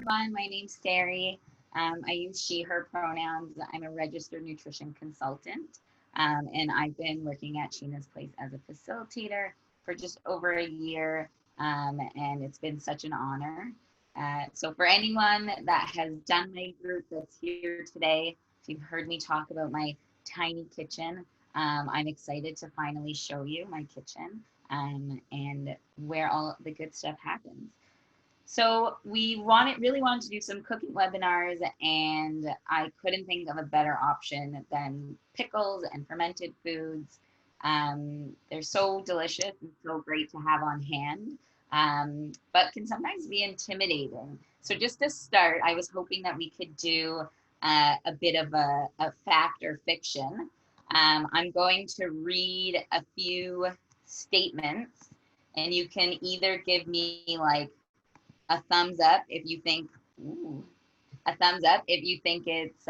everyone. My name's Sari. I use she, her pronouns. I'm a registered nutrition consultant, and I've been working at Sheena's Place as a facilitator for just over a year, and it's been such an honor. So for anyone that has done my group that's here today, if you've heard me talk about my tiny kitchen, I'm excited to finally show you my kitchen and where all the good stuff happens. So we really wanted to do some cooking webinars, and I couldn't think of a better option than pickles and fermented foods. They're so delicious and so great to have on hand, but can sometimes be intimidating. So just to start, I was hoping that we could do a bit of a fact or fiction. I'm going to read a few statements, and you can either give me like a thumbs up if you think, ooh, a thumbs up if you think it's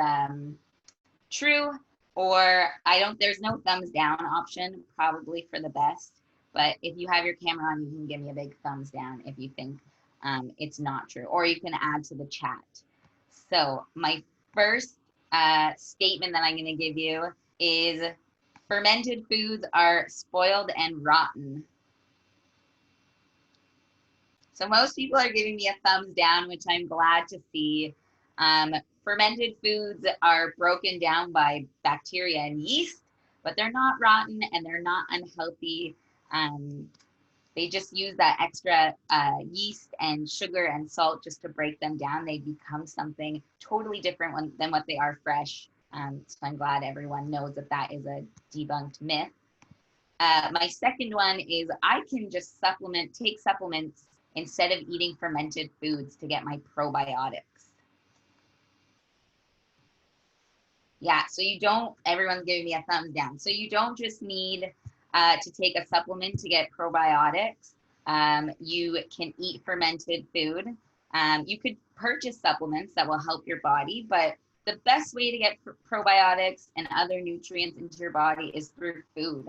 true, or there's no thumbs down option, probably for the best. But if you have your camera on, you can give me a big thumbs down if you think it's not true, or you can add to the chat. So my first statement that I'm going to give you is fermented foods are spoiled and rotten. So most people are giving me a thumbs down, which I'm glad to see. Fermented foods are broken down by bacteria and yeast, but they're not rotten and they're not unhealthy. They just use that extra yeast and sugar and salt just to break them down. They become something totally different than what they are fresh. So I'm glad everyone knows that that is a debunked myth. My second one is I can just take supplements instead of eating fermented foods to get my probiotics. Yeah, so everyone's giving me a thumbs down. So you don't just need to take a supplement to get probiotics. You can eat fermented food. You could purchase supplements that will help your body, but the best way to get probiotics and other nutrients into your body is through food.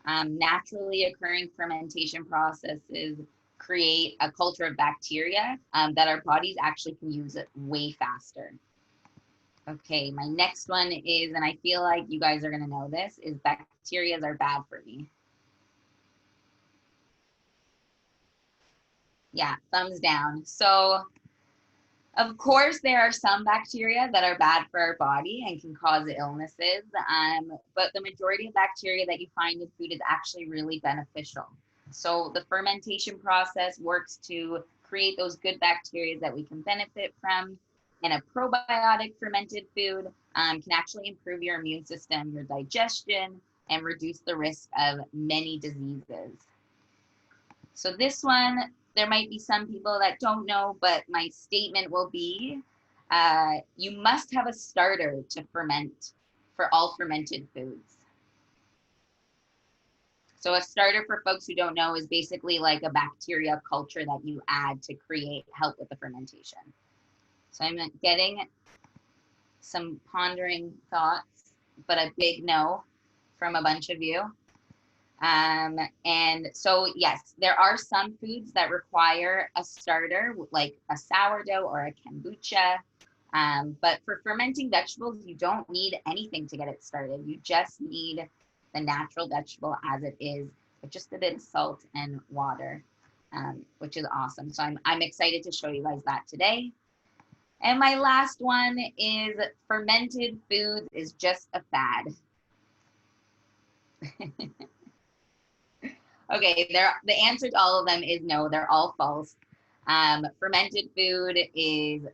Naturally occurring fermentation processes create a culture of bacteria that our bodies actually can use it way faster. Okay, my next one is, and I feel like you guys are gonna know this, is bacteria are bad for me. Yeah, thumbs down. So of course, there are some bacteria that are bad for our body and can cause illnesses, but the majority of bacteria that you find in food is actually really beneficial. So the fermentation process works to create those good bacteria that we can benefit from. And a probiotic fermented food can actually improve your immune system, your digestion, and reduce the risk of many diseases. So this one, there might be some people that don't know, but my statement will be, you must have a starter to ferment for all fermented foods. So a starter, for folks who don't know, is basically like a bacteria culture that you add to help with the fermentation. So I'm getting some pondering thoughts, but a big no from a bunch of you. And so, yes, there are some foods that require a starter, like a sourdough or a kombucha. But for fermenting vegetables, you don't need anything to get it started. You just need the natural vegetable as it is, with just a bit of salt and water, which is awesome. So I'm excited to show you guys that today. And my last one is fermented foods is just a fad. Okay, the answer to all of them is no, they're all false. Fermented food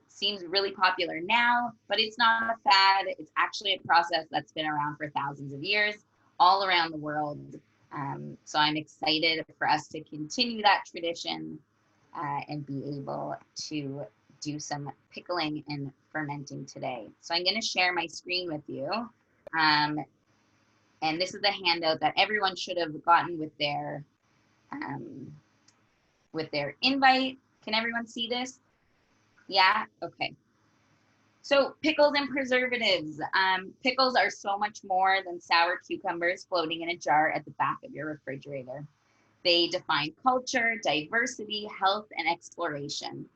seems really popular now, but it's not a fad. It's actually a process that's been around for thousands of years all around the world. So I'm excited for us to continue that tradition and be able to do some pickling and fermenting today. So I'm going to share my screen with you. And this is the handout that everyone should have gotten with their invite. Can everyone see this? Yeah? Okay. So pickles and preservatives. Pickles are so much more than sour cucumbers floating in a jar at the back of your refrigerator. They define culture, diversity, health, and exploration.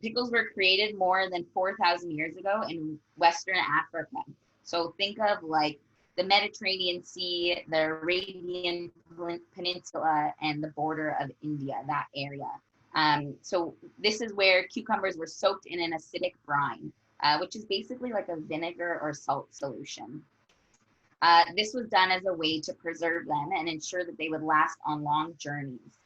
Pickles were created more than 4,000 years ago in Western Africa. So think of like the Mediterranean Sea, the Arabian Peninsula, and the border of India, that area. So this is where cucumbers were soaked in an acidic brine, which is basically like a vinegar or salt solution. This was done as a way to preserve them and ensure that they would last on long journeys.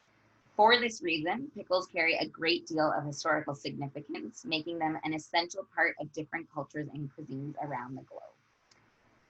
For this reason, pickles carry a great deal of historical significance, making them an essential part of different cultures and cuisines around the globe.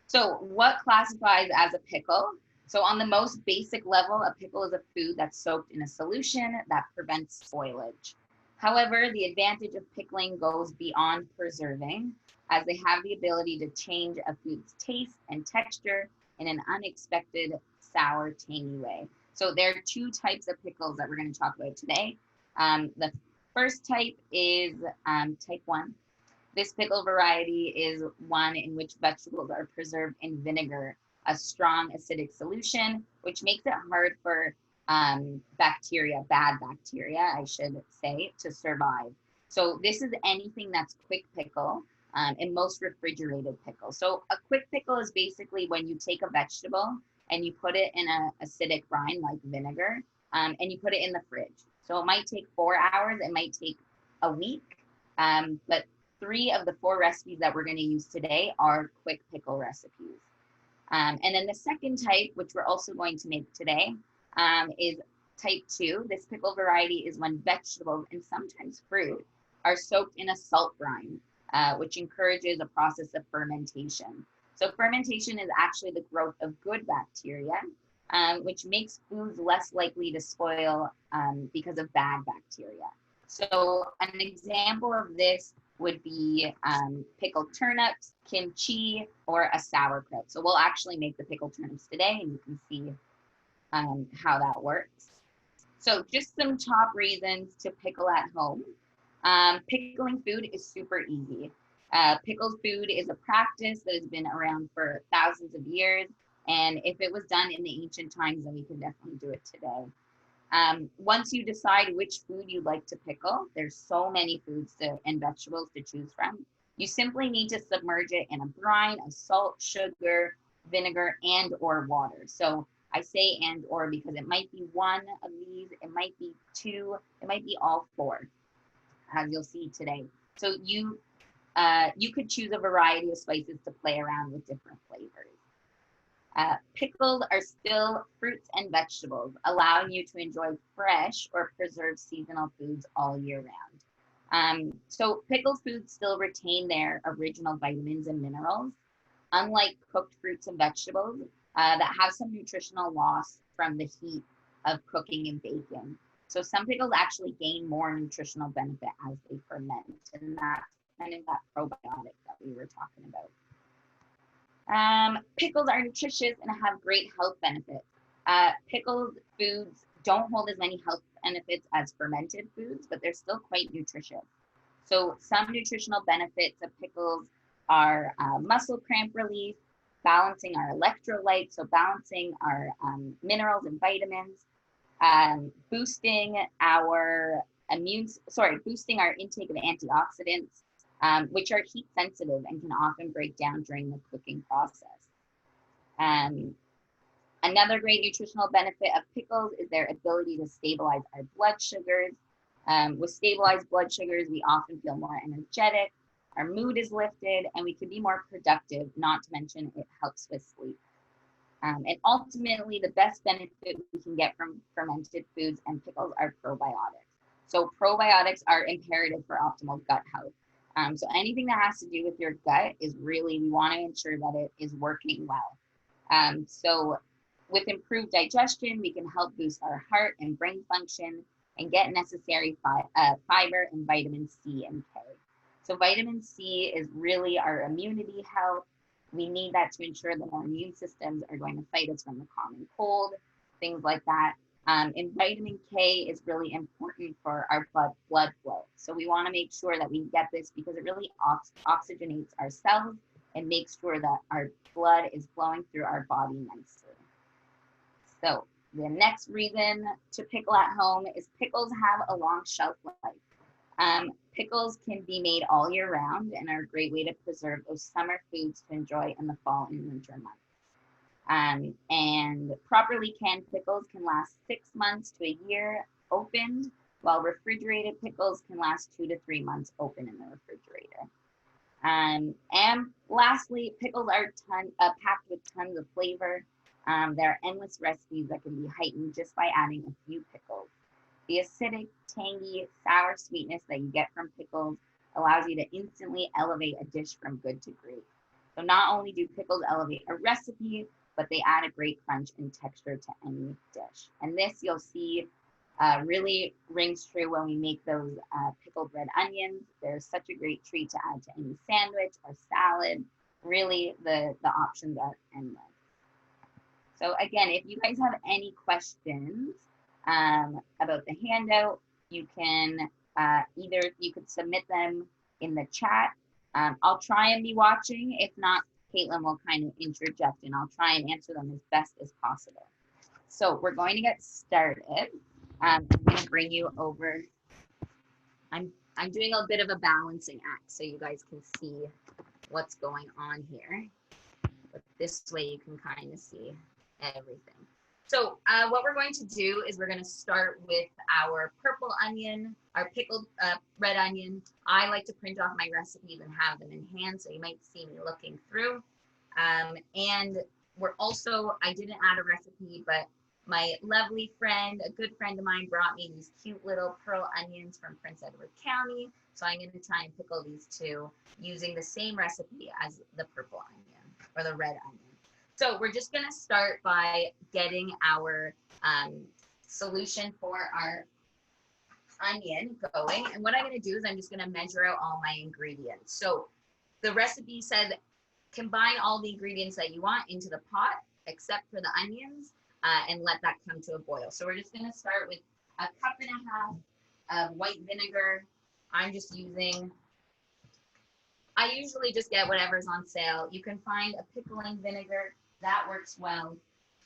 So what classifies as a pickle? So on the most basic level, a pickle is a food that's soaked in a solution that prevents spoilage. However, the advantage of pickling goes beyond preserving, as they have the ability to change a food's taste and texture in an unexpected, sour, tangy way. So there are two types of pickles that we're going to talk about today. The first type is type 1. This pickle variety is one in which vegetables are preserved in vinegar, a strong acidic solution, which makes it hard for bacteria, bad bacteria, I should say, to survive. So this is anything that's quick pickle and most refrigerated pickle. So a quick pickle is basically when you take a vegetable and you put it in an acidic brine like vinegar and you put it in the fridge. So it might take 4 hours, it might take a week, but 3 of the 4 recipes that we're going to use today are quick pickle recipes. And then the second type, which we're also going to make today, is type 2. This pickle variety is when vegetables and sometimes fruit are soaked in a salt brine, which encourages a process of fermentation. So fermentation is actually the growth of good bacteria, which makes foods less likely to spoil because of bad bacteria. So an example of this would be pickled turnips, kimchi, or a sauerkraut. So we'll actually make the pickled turnips today, and you can see how that works. So just some top reasons to pickle at home. Pickling food is super easy. Pickled food is a practice that has been around for thousands of years, and if it was done in the ancient times, then we can definitely do it today. Once you decide which food you'd like to pickle, there's so many foods and vegetables to choose from. You simply need to submerge it in a brine of salt, sugar, vinegar, and or water. So I say and or because it might be one of these, it might be 2, it might be all 4, as you'll see today. So you could choose a variety of spices to play around with different flavors. Pickles are still fruits and vegetables, allowing you to enjoy fresh or preserved seasonal foods all year round. So pickled foods still retain their original vitamins and minerals, unlike cooked fruits and vegetables that have some nutritional loss from the heat of cooking and baking. So some pickles actually gain more nutritional benefit as they ferment, and that's kind of that probiotic that we were talking about. Pickles are nutritious and have great health benefits. Pickled foods don't hold as many health benefits as fermented foods, but they're still quite nutritious. So some nutritional benefits of pickles are muscle cramp relief, balancing our electrolytes, so balancing our minerals and vitamins, boosting our boosting our intake of antioxidants, which are heat sensitive and can often break down during the cooking process. Another great nutritional benefit of pickles is their ability to stabilize our blood sugars. With stabilized blood sugars, we often feel more energetic, our mood is lifted, and we can be more productive, not to mention it helps with sleep. And ultimately, the best benefit we can get from fermented foods and pickles are probiotics. So probiotics are imperative for optimal gut health. So anything that has to do with your gut is really, we want to ensure that it is working well. So with improved digestion, we can help boost our heart and brain function and get necessary fiber and vitamin C and K. So vitamin C is really our immunity health. We need that to ensure that our immune systems are going to fight us from the common cold, things like that. And vitamin K is really important for our blood flow. So we want to make sure that we get this because it really oxygenates our cells and makes sure that our blood is flowing through our body nicely. So the next reason to pickle at home is pickles have a long shelf life. Pickles can be made all year round and are a great way to preserve those summer foods to enjoy in the fall and winter months. And properly canned pickles can last 6 months to a year opened, while refrigerated pickles can last 2 to 3 months open in the refrigerator. And lastly, pickles are packed with tons of flavor. There are endless recipes that can be heightened just by adding a few pickles. The acidic, tangy, sour sweetness that you get from pickles allows you to instantly elevate a dish from good to great. So not only do pickles elevate a recipe, but they add a great crunch and texture to any dish. And this you'll see really rings true when we make those pickled red onions. They're such a great treat to add to any sandwich or salad. Really, the options are endless. So again, if you guys have any questions about the handout, you can either you could submit them in the chat. I'll try and be watching. If not, Caitlin will kind of interject and I'll try and answer them as best as possible. So we're going to get started. I'm going to bring you over. I'm doing a bit of a balancing act so you guys can see what's going on here. But this way you can kind of see everything. So what we're going to do is we're going to start with our purple onion, our pickled red onion. I like to print off my recipes and have them in hand, so you might see me looking through. And we're also, I didn't add a recipe, but my lovely friend, a good friend of mine, brought me these cute little pearl onions from Prince Edward County. So I'm going to try and pickle these two using the same recipe as the purple onion or the red onion. So we're just going to start by getting our solution for our onion going. And what I'm going to do is I'm just going to measure out all my ingredients. So the recipe said combine all the ingredients that you want into the pot, except for the onions, and let that come to a boil. So we're just going to start with 1.5 cups of white vinegar. I'm just using, I usually just get whatever's on sale. You can find a pickling vinegar. That works well.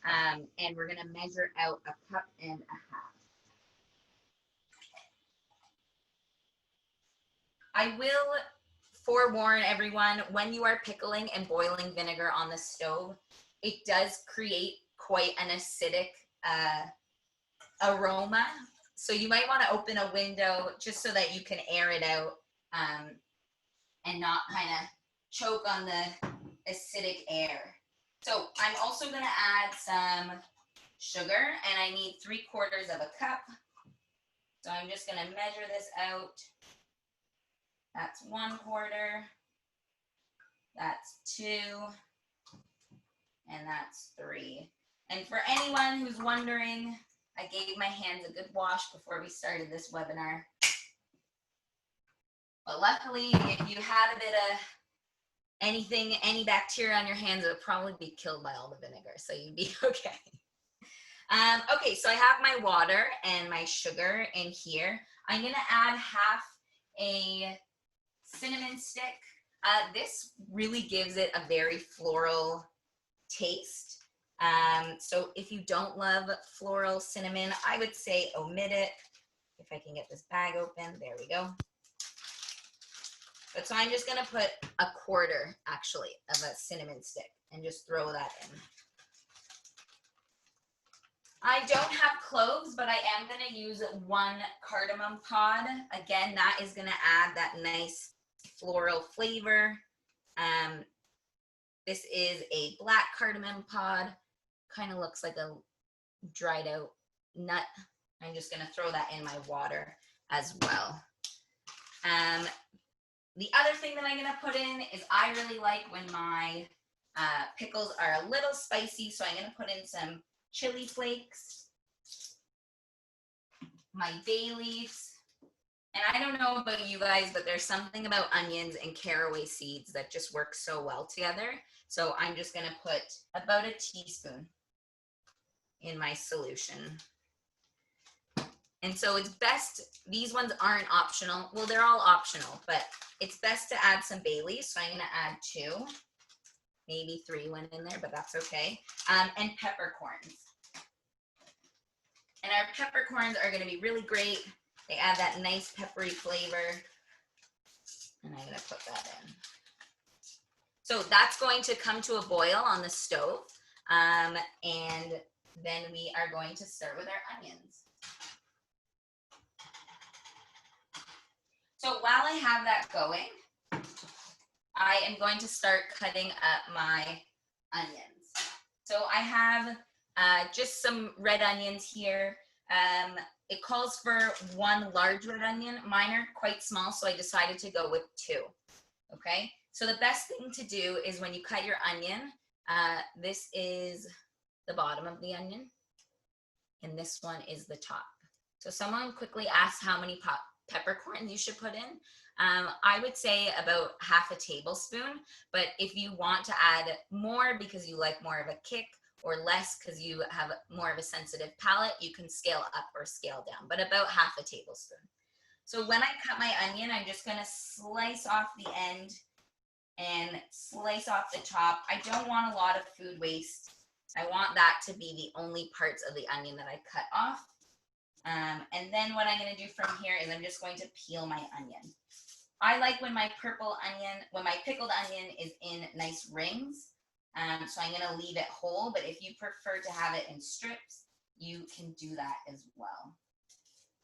And we're going to measure out 1.5 cups. I will forewarn everyone, when you are pickling and boiling vinegar on the stove, it does create quite an acidic aroma. So you might want to open a window just so that you can air it out and not kind of choke on the acidic air. So I'm also going to add some sugar, and I need 3/4 cup. So I'm just going to measure this out. That's 1/4. That's 2. And that's 3. And for anyone who's wondering, I gave my hands a good wash before we started this webinar. But luckily, if you had a bit of anything, any bacteria on your hands, it would probably be killed by all the vinegar, so you'd be okay. Okay, so I have my water and my sugar in here. I'm gonna add 1/2 cinnamon stick. This really gives it a very floral taste. So if you don't love floral cinnamon, I would say omit it. If I can get this bag open, there we go. But so I'm just gonna put 1/4 actually of a cinnamon stick and just throw that in. I don't have cloves, but I am gonna use 1 cardamom pod. Again, that is gonna add that nice floral flavor. This is a black cardamom pod. Kind of looks like a dried out nut. I'm just gonna throw that in my water as well. The other thing that I'm gonna put in is I really like when my pickles are a little spicy, so I'm gonna put in some chili flakes, my bay leaves, and I don't know about you guys, but there's something about onions and caraway seeds that just work so well together. So I'm just gonna put about 1 teaspoon in my solution. And so it's best, these ones aren't optional. Well, they're all optional, but it's best to add some bay leaves. So I'm gonna add 2, maybe 3 went in there, but that's okay. And peppercorns. And our peppercorns are gonna be really great They add that nice peppery flavor. And I'm gonna put that in. So that's going to come to a boil on the stove. And then we are going to start with our onions. So while I have that going, I am going to start cutting up my onions. So I have just some red onions here. It calls for 1 large red onion. Mine are quite small, so I decided to go with 2. Okay, so the best thing to do is when you cut your onion, this is the bottom of the onion, and this one is the top. So someone quickly asked how many peppercorns you should put in. I would say about half a tablespoon, but if you want to add more because you like more of a kick, or less because you have more of a sensitive palate, you can scale up or scale down, but about half a tablespoon. So when I cut my onion, I'm just gonna slice off the end and slice off the top. I don't want a lot of food waste. I want that to be the only parts of the onion that I cut off. And then what I'm gonna do from here is I'm just going to peel my onion. I like when my pickled onion is in nice rings. So I'm gonna leave it whole, but if you prefer to have it in strips, you can do that as well.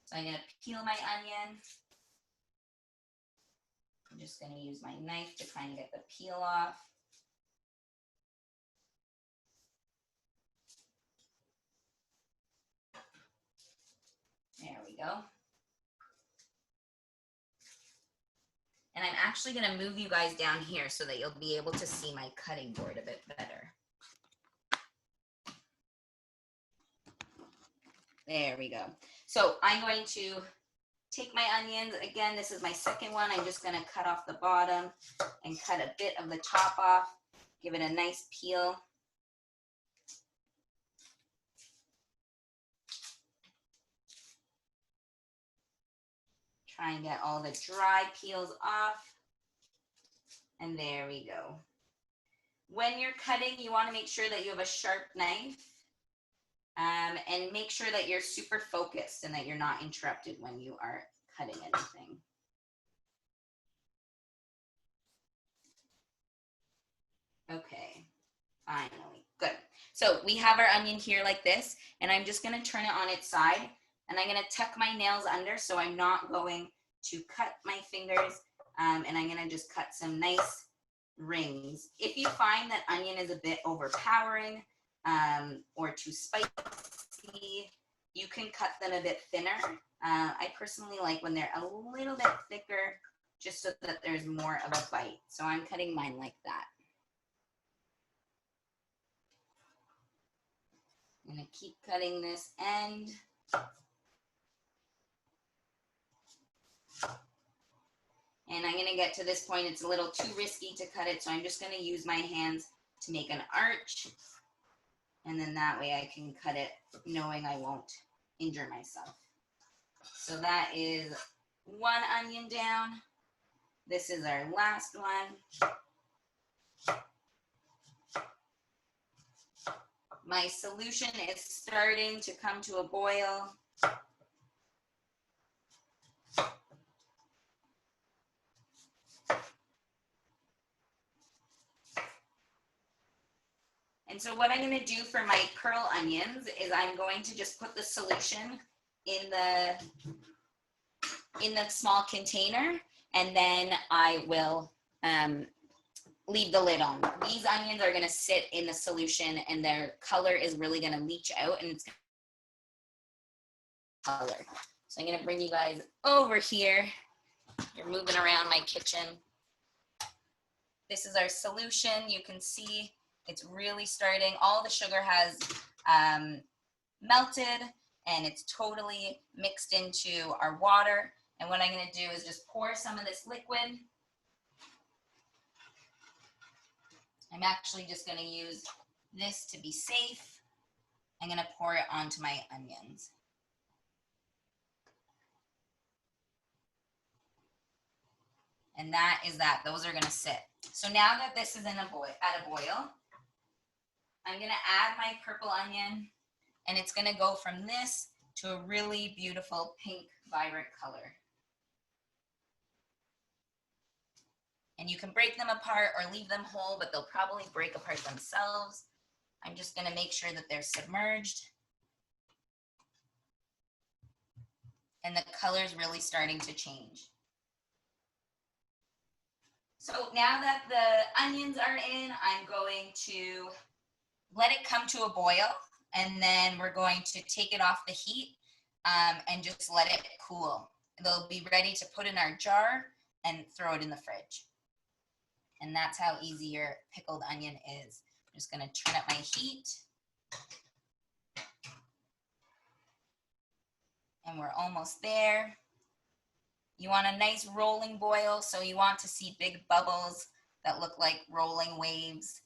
So I'm gonna peel my onion. I'm just gonna use my knife to kind of get the peel off. There we go. And I'm actually gonna move you guys down here so that you'll be able to see my cutting board a bit better. There we go. So I'm going to take my onions. Again, this is my second one. I'm just gonna cut off the bottom and cut a bit of the top off. Give it a nice peel. Try and get all the dry peels off. And there we go. When you're cutting, you wanna make sure that you have a sharp knife. And make sure that you're super focused and that you're not interrupted when you are cutting anything. Okay, finally, good. So we have our onion here like this, and I'm just gonna turn it on its side, and I'm gonna tuck my nails under so I'm not going to cut my fingers, and I'm gonna just cut some nice rings. If you find that onion is a bit overpowering, or too spicy, you can cut them a bit thinner. I personally like when they're a little bit thicker, just so that there's more of a bite. So I'm cutting mine like that. I'm gonna keep cutting this end. And I'm gonna get to this point, it's a little too risky to cut it, so I'm just gonna use my hands to make an arch. And then that way I can cut it knowing I won't injure myself. So that is one onion down. This is our last one. My solution is starting to come to a boil. And so what I'm going to do for my curl onions is I'm going to just put the solution in the small container, and then I will leave the lid on. These onions are going to sit in the solution, and their color is really going to leach out, and it's color. So I'm going to bring you guys over here. You're moving around my kitchen. This is our solution. You can see it's really starting. All the sugar has melted, and it's totally mixed into our water. And what I'm going to do is just pour some of this liquid. I'm actually just going to use this to be safe. I'm going to pour it onto my onions. And that is that. Those are going to sit. So now that this is at a boil, I'm going to add my purple onion, and it's going to go from this to a really beautiful pink vibrant color. And you can break them apart or leave them whole, but they'll probably break apart themselves. I'm just gonna make sure that they're submerged. And the color's really starting to change. So now that the onions are in, I'm going to let it come to a boil, and then we're going to take it off the heat and just let it cool. They'll be ready to put in our jar and throw it in the fridge. And that's how easy your pickled onion is. I'm just gonna turn up my heat. And we're almost there. You want a nice rolling boil, so you want to see big bubbles that look like rolling waves.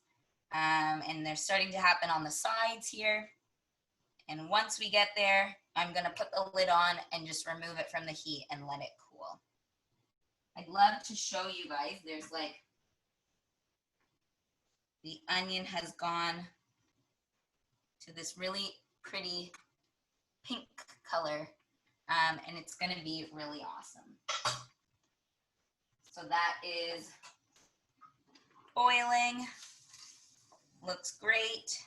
And they're starting to happen on the sides here. And once we get there, I'm gonna put the lid on and just remove it from the heat and let it cool. I'd love to show you guys, there's like, the onion has gone to this really pretty pink color, and it's gonna be really awesome. So that is boiling, looks great.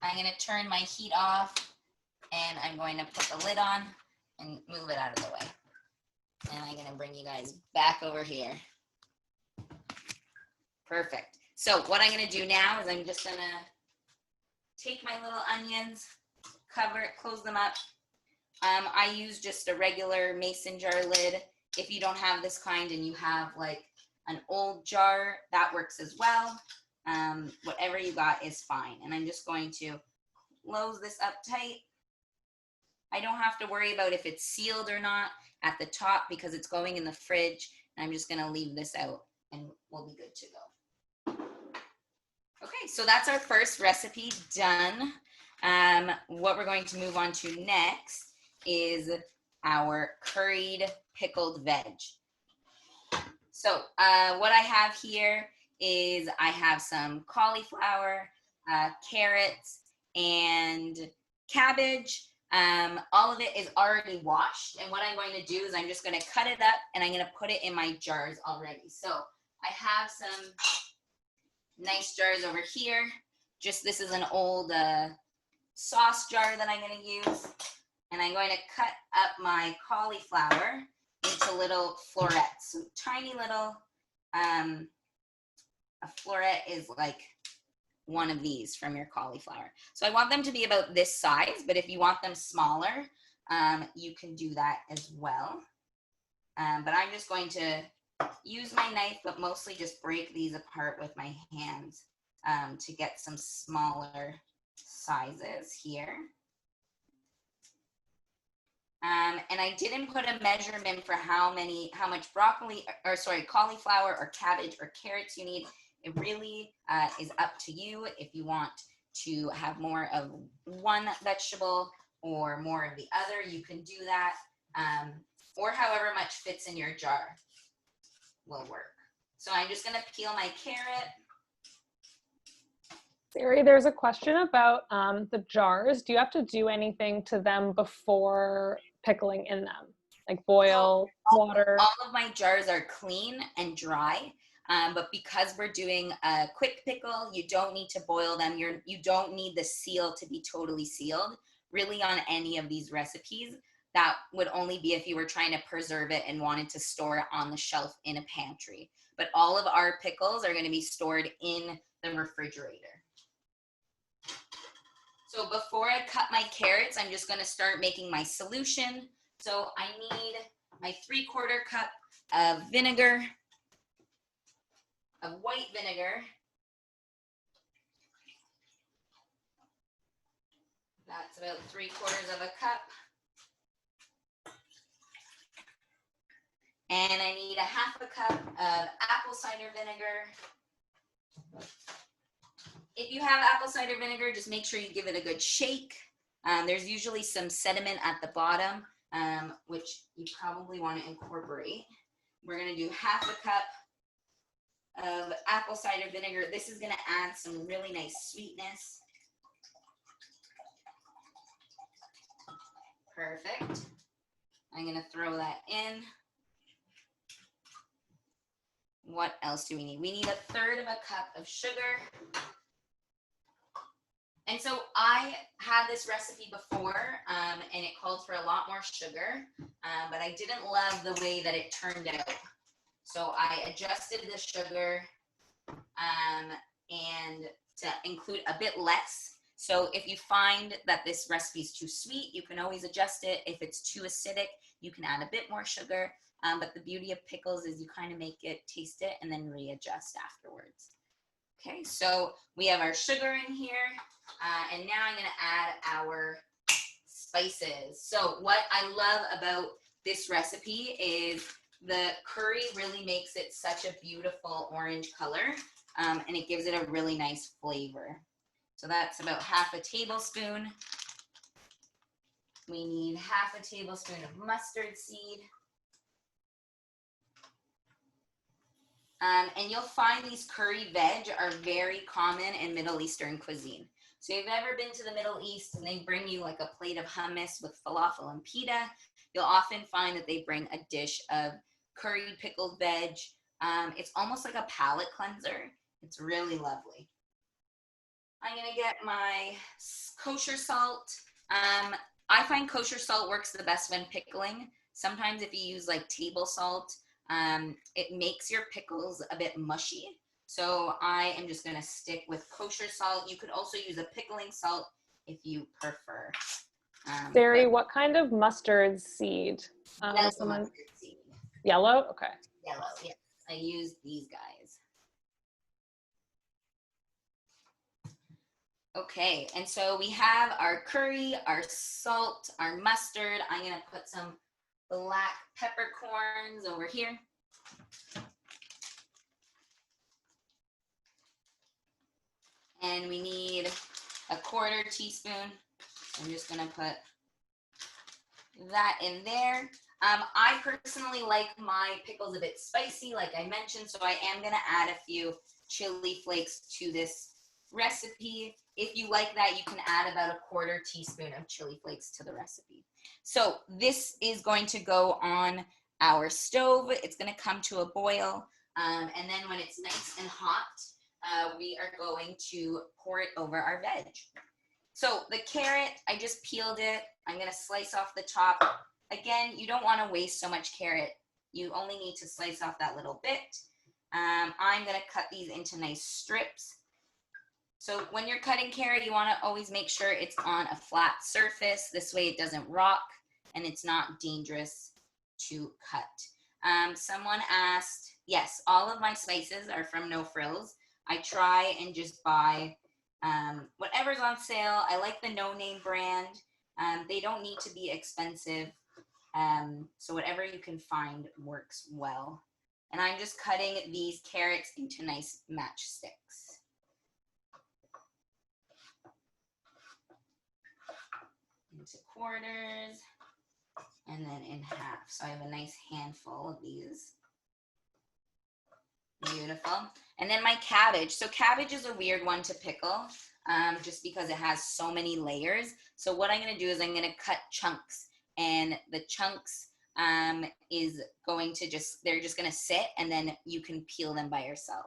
I'm gonna turn my heat off, and I'm going to put the lid on and move it out of the way. And I'm gonna bring you guys back over here. Perfect. So what I'm gonna do now is I'm just gonna take my little onions, cover it, close them up. I use just a regular mason jar lid. If you don't have this kind and you have like an old jar, that works as well. Whatever you got is fine. And I'm just going to close this up tight. I don't have to worry about if it's sealed or not at the top because it's going in the fridge. And I'm just gonna leave this out and we'll be good to go. Okay, so that's our first recipe done. What we're going to move on to next is our curried pickled veg. So what I have here is I have some cauliflower, carrots, and cabbage. All of it is already washed. And what I'm going to do is I'm just going to cut it up and I'm going to put it in my jars already. So I have some nice jars over here. Just this is an old sauce jar that I'm going to use. And I'm going to cut up my cauliflower into little florets. So tiny little, a floret is like one of these from your cauliflower. So I want them to be about this size, but if you want them smaller, you can do that as well. But I'm just going to use my knife, but mostly just break these apart with my hands to get some smaller sizes here. And I didn't put a measurement for how much cauliflower or cabbage or carrots you need. It really is up to you if you want to have more of one vegetable or more of the other, you can do that. Or however much fits in your jar will work. So I'm just gonna peel my carrot. Sari, there's a question about the jars. Do you have to do anything to them before pickling in them? Like boil, water? All of my jars are clean and dry, but because we're doing a quick pickle, you don't need to boil them. You don't need the seal to be totally sealed. Really on any of these recipes, that would only be if you were trying to preserve it and wanted to store it on the shelf in a pantry. But all of our pickles are gonna be stored in the refrigerator. So before I cut my carrots, I'm just gonna start making my solution. So I need my 3/4 cup of vinegar, of white vinegar. That's about 3/4 of a cup. And I need a 1/2 cup of apple cider vinegar. If you have apple cider vinegar, just make sure you give it a good shake. There's usually some sediment at the bottom, which you probably want to incorporate. We're going to do 1/2 cup of apple cider vinegar. This is going to add some really nice sweetness. Perfect. I'm going to throw that in. What else do we need? We need 1/3 cup of sugar. And so I had this recipe before, and it called for a lot more sugar, but I didn't love the way that it turned out. So I adjusted the sugar and to include a bit less. So if you find that this recipe is too sweet, you can always adjust it. If it's too acidic, you can add a bit more sugar. But the beauty of pickles is you kind of make it, taste it, and then readjust afterwards. Okay, so we have our sugar in here, and now I'm going to add our spices. So what I love about this recipe is the curry really makes it such a beautiful orange color, and it gives it a really nice flavor. So that's about 1/2 tablespoon. We need 1/2 tablespoon of mustard seed. And you'll find these curry veg are very common in Middle Eastern cuisine. So if you've ever been to the Middle East and they bring you like a plate of hummus with falafel and pita, you'll often find that they bring a dish of curried pickled veg. It's almost like a palate cleanser. It's really lovely. I'm gonna get my kosher salt. I find kosher salt works the best when pickling. Sometimes if you use like table salt, it makes your pickles a bit mushy. So I am just gonna stick with kosher salt. You could also use a pickling salt if you prefer. Sari, what kind of mustard seed? Mustard seed. Yellow? Okay. Yellow, yes. I use these guys. Okay, and so we have our curry, our salt, our mustard. I'm gonna put some black peppercorns over here. And we need 1/4 teaspoon. I'm just gonna put that in there. I personally like my pickles a bit spicy, like I mentioned, so I am gonna add a few chili flakes to this recipe. If you like that, you can add about 1/4 teaspoon of chili flakes to the recipe. So this is going to go on our stove. It's going to come to a boil. And then when it's nice and hot, we are going to pour it over our veg. So the carrot, I just peeled it. I'm going to slice off the top. Again, you don't want to waste so much carrot. You only need to slice off that little bit. I'm going to cut these into nice strips. So when you're cutting carrot, you want to always make sure it's on a flat surface. This way it doesn't rock and it's not dangerous to cut. Someone asked, yes, all of my spices are from No Frills. I try and just buy whatever's on sale. I like the No Name brand. They don't need to be expensive. So whatever you can find works well. And I'm just cutting these carrots into nice matchsticks. Into quarters and then in half. So I have a nice handful of these. Beautiful. And then my cabbage. So cabbage is a weird one to pickle just because it has so many layers. So what I'm going to do is I'm going to cut chunks, and the chunks is going to they're just going to sit, and then you can peel them by yourself.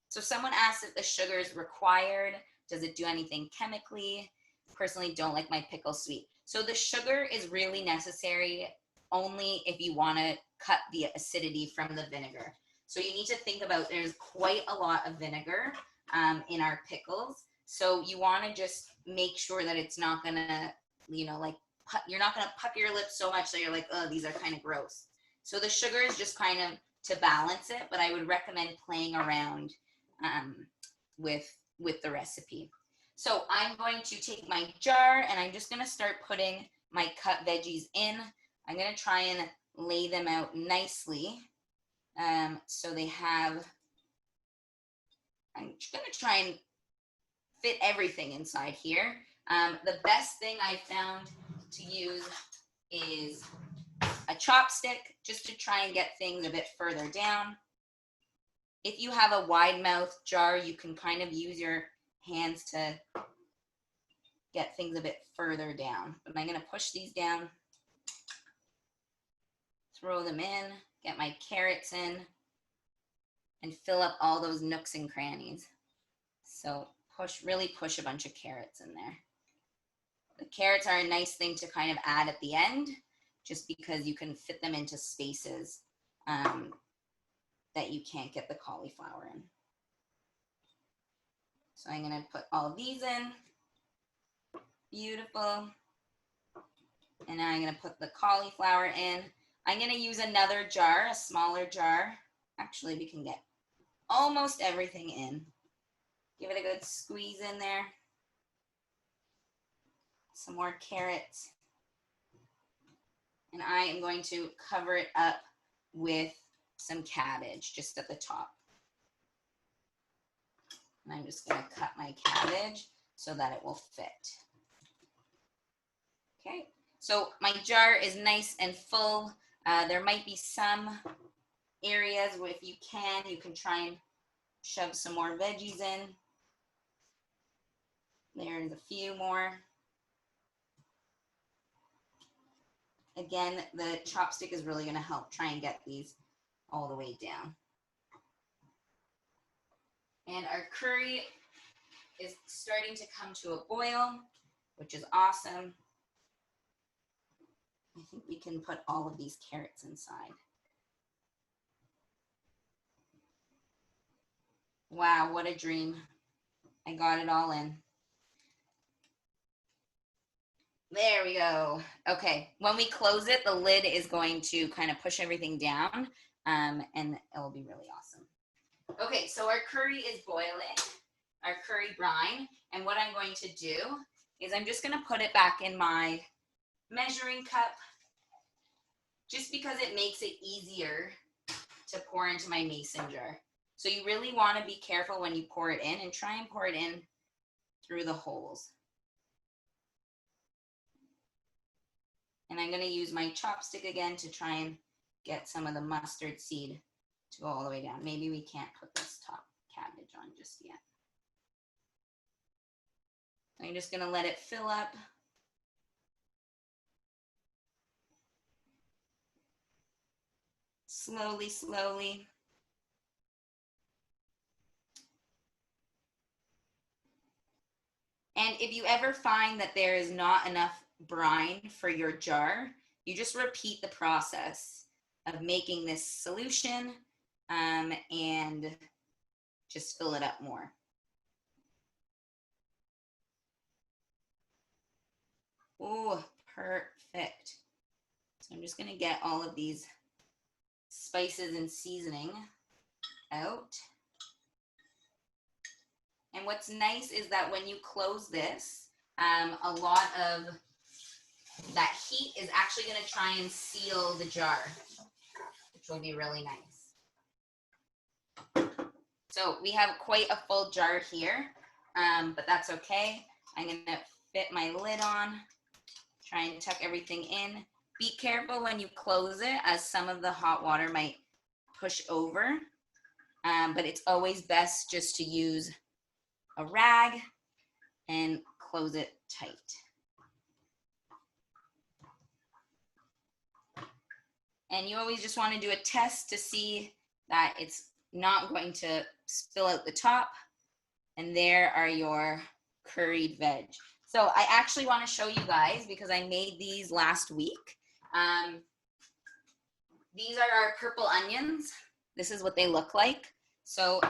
So someone asked if the sugar is required. Does it do anything chemically? Personally, don't like my pickle sweet. So the sugar is really necessary only if you want to cut the acidity from the vinegar. So you need to think about, there's quite a lot of vinegar in our pickles. So you want to just make sure that it's not going to, you're not going to pucker your lips so much that you're like, oh, these are kind of gross. So the sugar is just kind of to balance it, but I would recommend playing around with the recipe. So I'm going to take my jar and I'm just going to start putting my cut veggies in. I'm going to try and lay them out nicely. So they have, I'm just going to try and fit everything inside here. The best thing I found to use is a chopstick, just to try and get things a bit further down. If you have a wide mouth jar, you can kind of use your hands to get things a bit further down. But I'm going to push these down throw them in, get my carrots in, and fill up all those nooks and crannies. So really push a bunch of carrots in there. The carrots are a nice thing to kind of add at the end, just because you can fit them into spaces that you can't get the cauliflower in. So I'm gonna put all of these in. Beautiful. And now I'm gonna put the cauliflower in. I'm gonna use another jar, a smaller jar. Actually, we can get almost everything in. Give it a good squeeze in there. Some more carrots. And I am going to cover it up with some cabbage just at the top. And I'm just gonna cut my cabbage so that it will fit. Okay, so my jar is nice and full. There might be some areas where if you can try and shove some more veggies in. There's a few more. Again, the chopstick is really going to help try and get these all the way down. And our curry is starting to come to a boil, which is awesome. I think we can put all of these carrots inside. Wow, what a dream. I got it all in. There we go. Okay, when we close it, the lid is going to kind of push everything down, and it will be really awesome. Okay, so our curry is boiling, our curry brine, and what I'm going to do is I'm just going to put it back in my measuring cup, just because it makes it easier to pour into my mason jar. So you really want to be careful when you pour it in, and try and pour it in through the holes. And I'm going to use my chopstick again to try and get some of the mustard seed to go all the way down. Maybe we can't put this top cabbage on just yet. I'm just going to let it fill up. Slowly, slowly. And if you ever find that there is not enough brine for your jar, you just repeat the process of making this solution and just fill it up more. Oh, perfect. So I'm just gonna get all of these spices and seasoning out. And what's nice is that when you close this, a lot of that heat is actually going to try and seal the jar, which will be really nice. So we have quite a full jar here, but that's okay. I'm going to fit my lid on, try and tuck everything in. Be careful when you close it, as some of the hot water might push over, but it's always best just to use a rag and close it tight. And you always just want to do a test to see that it's not going to spill out the top. And there are your curried veg. So I actually want to show you guys, because I made these last week. These are our purple onions. This is what they look like. So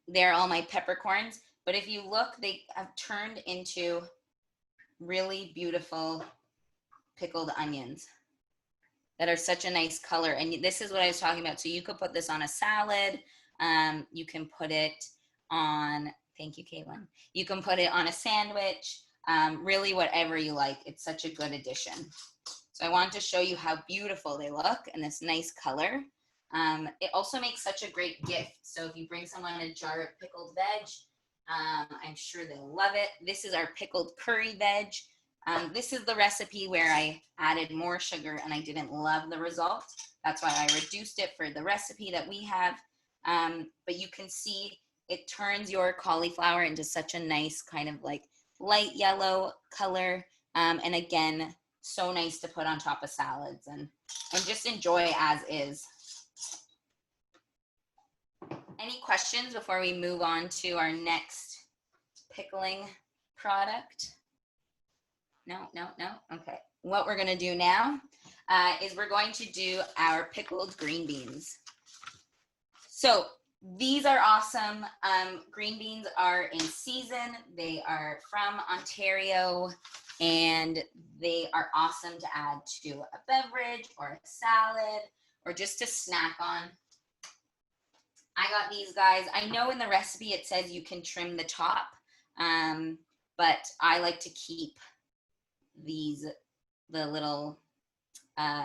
they're all my peppercorns. But if you look, they have turned into really beautiful pickled onions that are such a nice color. And this is what I was talking about. So you could put this on a salad. You can put it on, thank you, Caitlin. You can put it on a sandwich, really whatever you like. It's such a good addition. So I wanted to show you how beautiful they look and this nice color. It also makes such a great gift. So if you bring someone a jar of pickled veg, I'm sure they'll love it. This is our pickled curry veg. This is the recipe where I added more sugar and I didn't love the result. That's why I reduced it for the recipe that we have. But you can see it turns your cauliflower into such a nice kind of like light yellow color. And again, So nice to put on top of salads and just enjoy as is. Any questions before we move on to our next pickling product? No. Okay. What we're going to do now is we're going to do our pickled green beans. So these are awesome. Green beans are in season. They are from Ontario, and they are awesome to add to a beverage or a salad or just to snack on. I got these guys. I know in the recipe it says you can trim the top, but I like to keep the little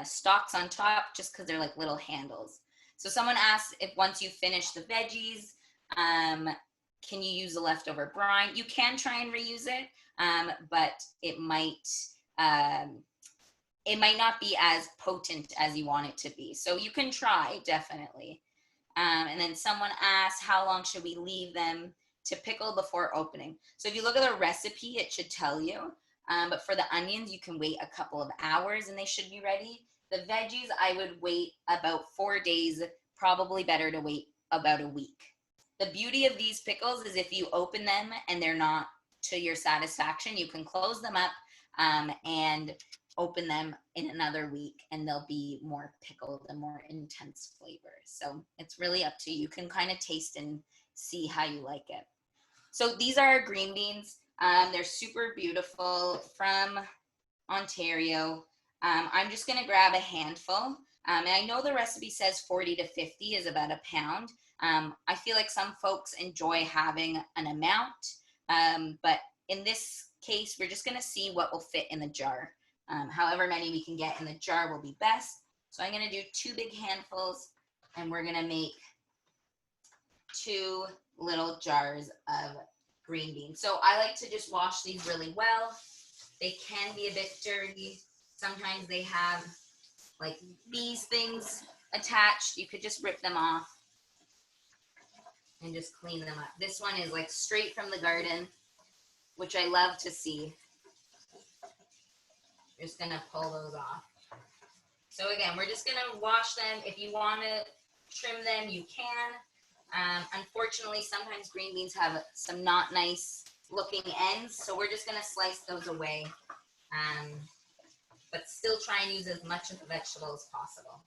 stalks on top just because they're like little handles. So someone asked if once you finish the veggies, can you use the leftover brine? You can try and reuse it, but it might not be as potent as you want it to be. So you can try, definitely. And then someone asked, how long should we leave them to pickle before opening? So if you look at the recipe, it should tell you. But for the onions, you can wait a couple of hours and they should be ready. The veggies, I would wait about 4 days, probably better to wait about a week. The beauty of these pickles is if you open them and they're not to your satisfaction, you can close them up and open them in another week and they'll be more pickled and more intense flavor. So it's really up to you. You can kind of taste and see how you like it. So these are our green beans. They're super beautiful from Ontario. I'm just gonna grab a handful. And I know the recipe says 40 to 50 is about a pound. I feel like some folks enjoy having an amount, but in this case, we're just gonna see what will fit in the jar. However many we can get in the jar will be best. So I'm gonna do 2 big handfuls and we're gonna make 2 little jars of green beans. So I like to just wash these really well. They can be a bit dirty. Sometimes they have like these things attached. You could just rip them off and just clean them up. This one is like straight from the garden, which I love to see. Just gonna pull those off. So again, we're just gonna wash them. If you wanna trim them, you can. Unfortunately, sometimes green beans have some not nice looking ends, so we're just gonna slice those away, but still try and use as much of the vegetable as possible.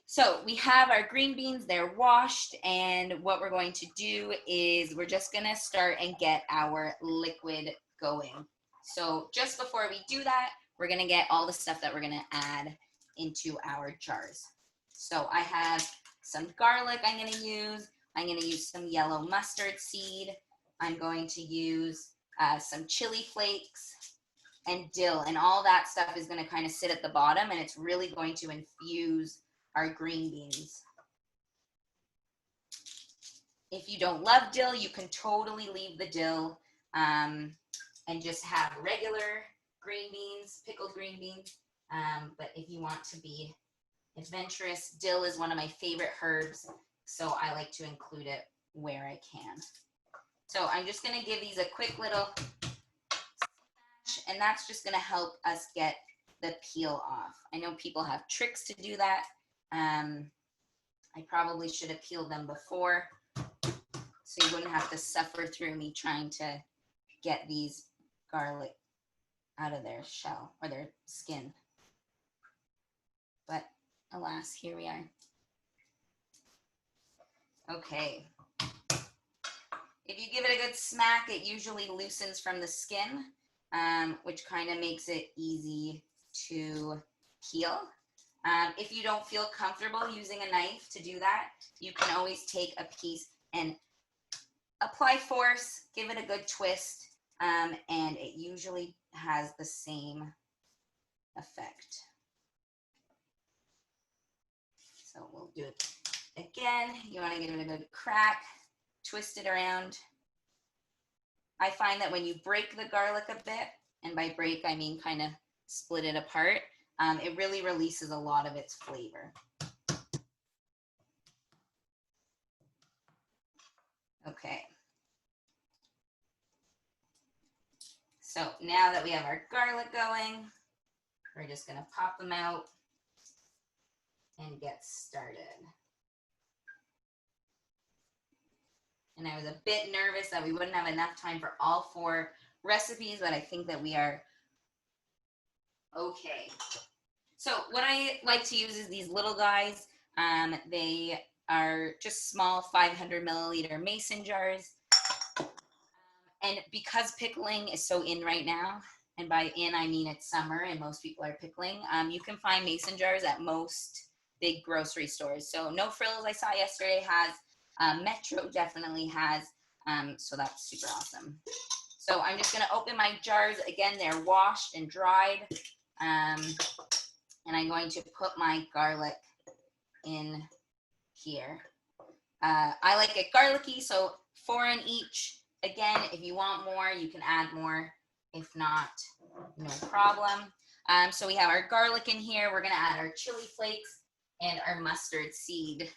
So we have our green beans, they're washed, and what we're going to do is we're just gonna start and get our liquid going. So just before we do that, we're gonna get all the stuff that we're gonna add into our jars. So I have some garlic I'm gonna use. I'm gonna use some yellow mustard seed. I'm going to use some chili flakes and dill, and all that stuff is gonna kind of sit at the bottom, and it's really going to infuse our green beans. If you don't love dill, you can totally leave the dill and just have regular green beans, pickled green beans. But if you want to be adventurous, dill is one of my favorite herbs, so I like to include it where I can. So I'm just gonna give these a quick little smash, and that's just gonna help us get the peel off. I know people have tricks to do that. I probably should have peeled them before, so you wouldn't have to suffer through me trying to get these garlic out of their shell or their skin. But alas, here we are. Okay. If you give it a good smack, it usually loosens from the skin, which kind of makes it easy to peel. If you don't feel comfortable using a knife to do that, you can always take a piece and apply force, give it a good twist, and it usually has the same effect. So we'll do it again. You want to give it a good crack, twist it around. I find that when you break the garlic a bit, and by break I mean kind of split it apart, it really releases a lot of its flavor. Okay. So now that we have our garlic going, we're just gonna pop them out and get started. And I was a bit nervous that we wouldn't have enough time for all 4 recipes, but I think that we are okay. So what I like to use is these little guys. They are just small 500 milliliter mason jars. And because pickling is so in right now, and by in I mean it's summer and most people are pickling, you can find mason jars at most big grocery stores. So No Frills I saw yesterday has, Metro definitely has, so that's super awesome. So I'm just gonna open my jars. Again, they're washed and dried. And I'm going to put my garlic in here. I like it garlicky, so 4 in each. Again, if you want more, you can add more. If not, no problem. So we have our garlic in here. We're gonna add our chili flakes and our mustard seed.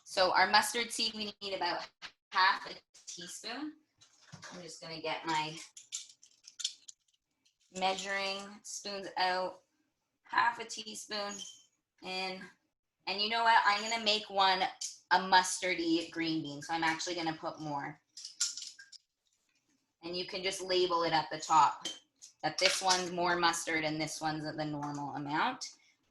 So our mustard seed, we need about half a teaspoon. I'm just gonna get my measuring spoons out, half a teaspoon in. And you know what? I'm gonna make one a mustardy green bean, so I'm actually gonna put more. And you can just label it at the top that this one's more mustard and this one's the normal amount.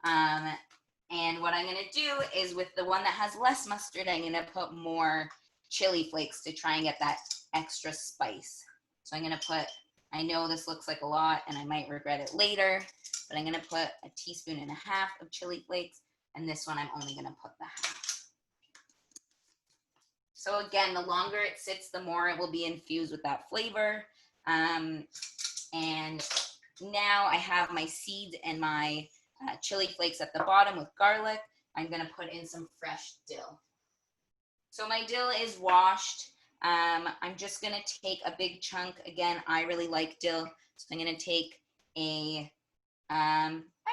And what I'm gonna do is with the one that has less mustard, I'm gonna put more chili flakes to try and get that extra spice. So I'm gonna put, I know this looks like a lot and I might regret it later, but I'm gonna put 1.5 teaspoons of chili flakes, and this one I'm only gonna put the half. So again, the longer it sits, the more it will be infused with that flavor. And now I have my seeds and my chili flakes at the bottom with garlic. I'm gonna put in some fresh dill. So my dill is washed. I'm just gonna take a big chunk. Again, I really like dill. So I'm gonna take I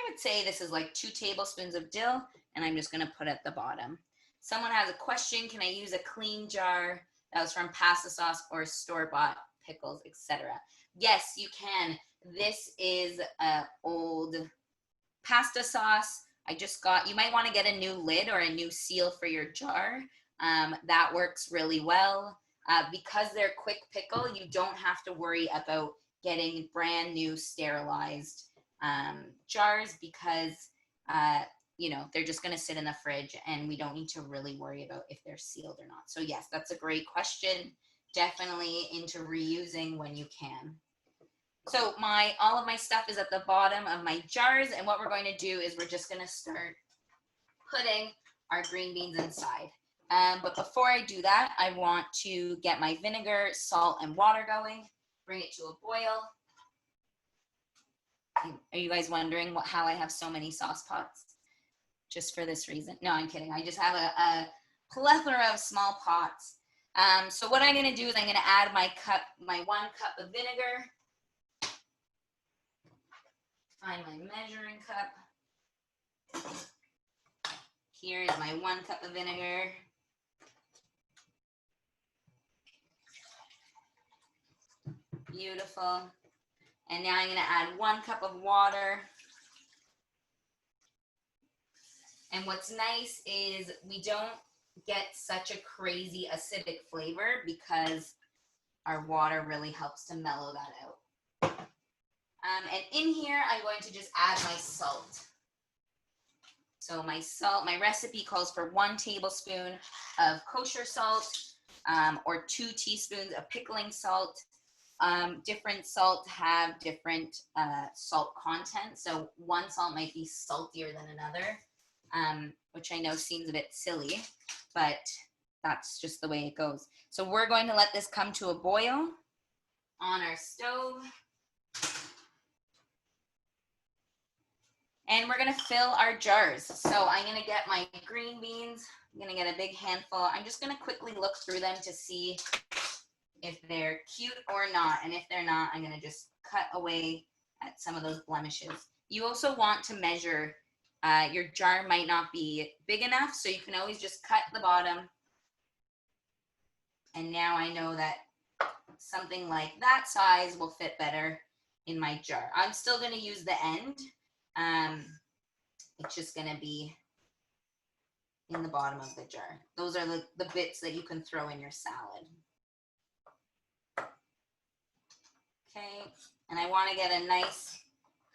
would say this is like 2 tablespoons of dill, and I'm just gonna put at the bottom. Someone has a question, can I use a clean jar that was from pasta sauce or store-bought pickles, etc.? Yes, you can. This is old pasta sauce. I just got, you might want to get a new lid or a new seal for your jar. That works really well. Because they're quick pickle, you don't have to worry about getting brand new sterilized jars because you know, they're just going to sit in the fridge and we don't need to really worry about if they're sealed or not. So yes, that's a great question. Definitely into reusing when you can. So all of my stuff is at the bottom of my jars, and what we're going to do is we're just going to start putting our green beans inside. But before I do that, I want to get my vinegar, salt, and water going, bring it to a boil. Are you guys wondering how I have so many sauce pots? Just for this reason? No, I'm kidding. I just have a plethora of small pots. So what I'm going to do is I'm going to add my 1 cup of vinegar. Find my measuring cup. Here is my 1 cup of vinegar. Beautiful. And now I'm going to add 1 cup of water. And what's nice is we don't get such a crazy acidic flavor because our water really helps to mellow that out. And in here, I'm going to just add my salt. So my salt, my recipe calls for 1 tablespoon of kosher salt or 2 teaspoons of pickling salt. Different salt have different salt content. So one salt might be saltier than another. Which I know seems a bit silly, but that's just the way it goes. So we're going to let this come to a boil on our stove. And we're gonna fill our jars. So I'm gonna get my green beans. I'm gonna get a big handful. I'm just gonna quickly look through them to see if they're cute or not. And if they're not, I'm gonna just cut away at some of those blemishes. You also want to measure. Your jar might not be big enough, so you can always just cut the bottom. And now I know that something like that size will fit better in my jar. I'm still going to use the end. It's just going to be in the bottom of the jar. Those are the bits that you can throw in your salad. Okay, and I want to get a nice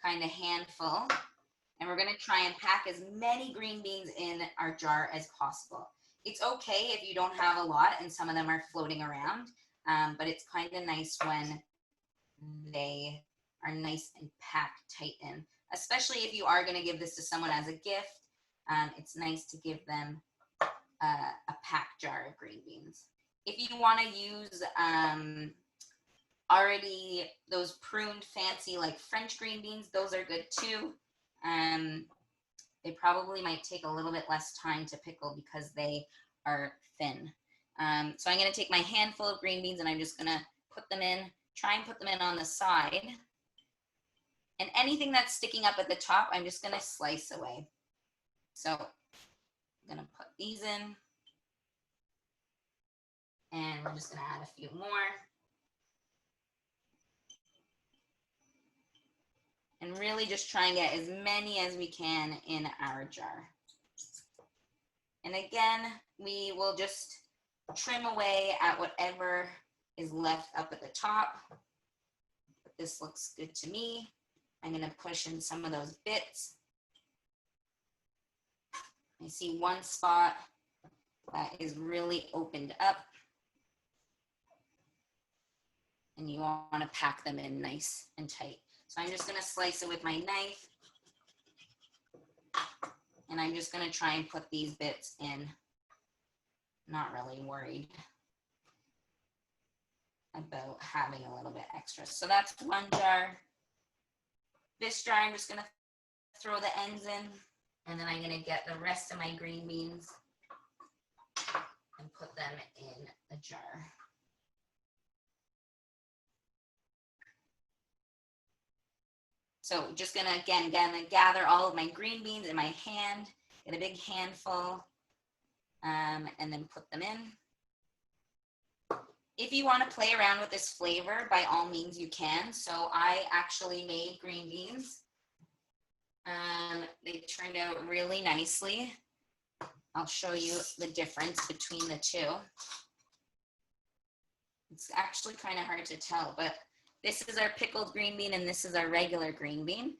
kind of handful. And we're going to try and pack as many green beans in our jar as possible. It's okay if you don't have a lot and some of them are floating around, but it's kind of nice when they are nice and packed tight in, especially if you are going to give this to someone as a gift. It's nice to give them a packed jar of green beans. If you want to use already those pruned fancy like French green beans, those are good too. They probably might take a little bit less time to pickle because they are thin. So I'm going to take my handful of green beans and I'm just going to put them in, try and put them in on the side. And anything that's sticking up at the top, I'm just going to slice away. So I'm going to put these in. And we're just going to add a few more. And really just try and get as many as we can in our jar. And again, we will just trim away at whatever is left up at the top. But this looks good to me. I'm going to push in some of those bits. I see one spot that is really opened up. And you want to pack them in nice and tight. So I'm just going to slice it with my knife. And I'm just going to try and put these bits in. Not really worried about having a little bit extra. So that's one jar. This jar, I'm just going to throw the ends in. And then I'm going to get the rest of my green beans and put them in a jar. So just gonna, again, gather all of my green beans in my hand, get a big handful, and then put them in. If you wanna play around with this flavor, by all means you can. So I actually made green beans. They turned out really nicely. I'll show you the difference between the two. It's actually kind of hard to tell, but this is our pickled green bean and this is our regular green bean.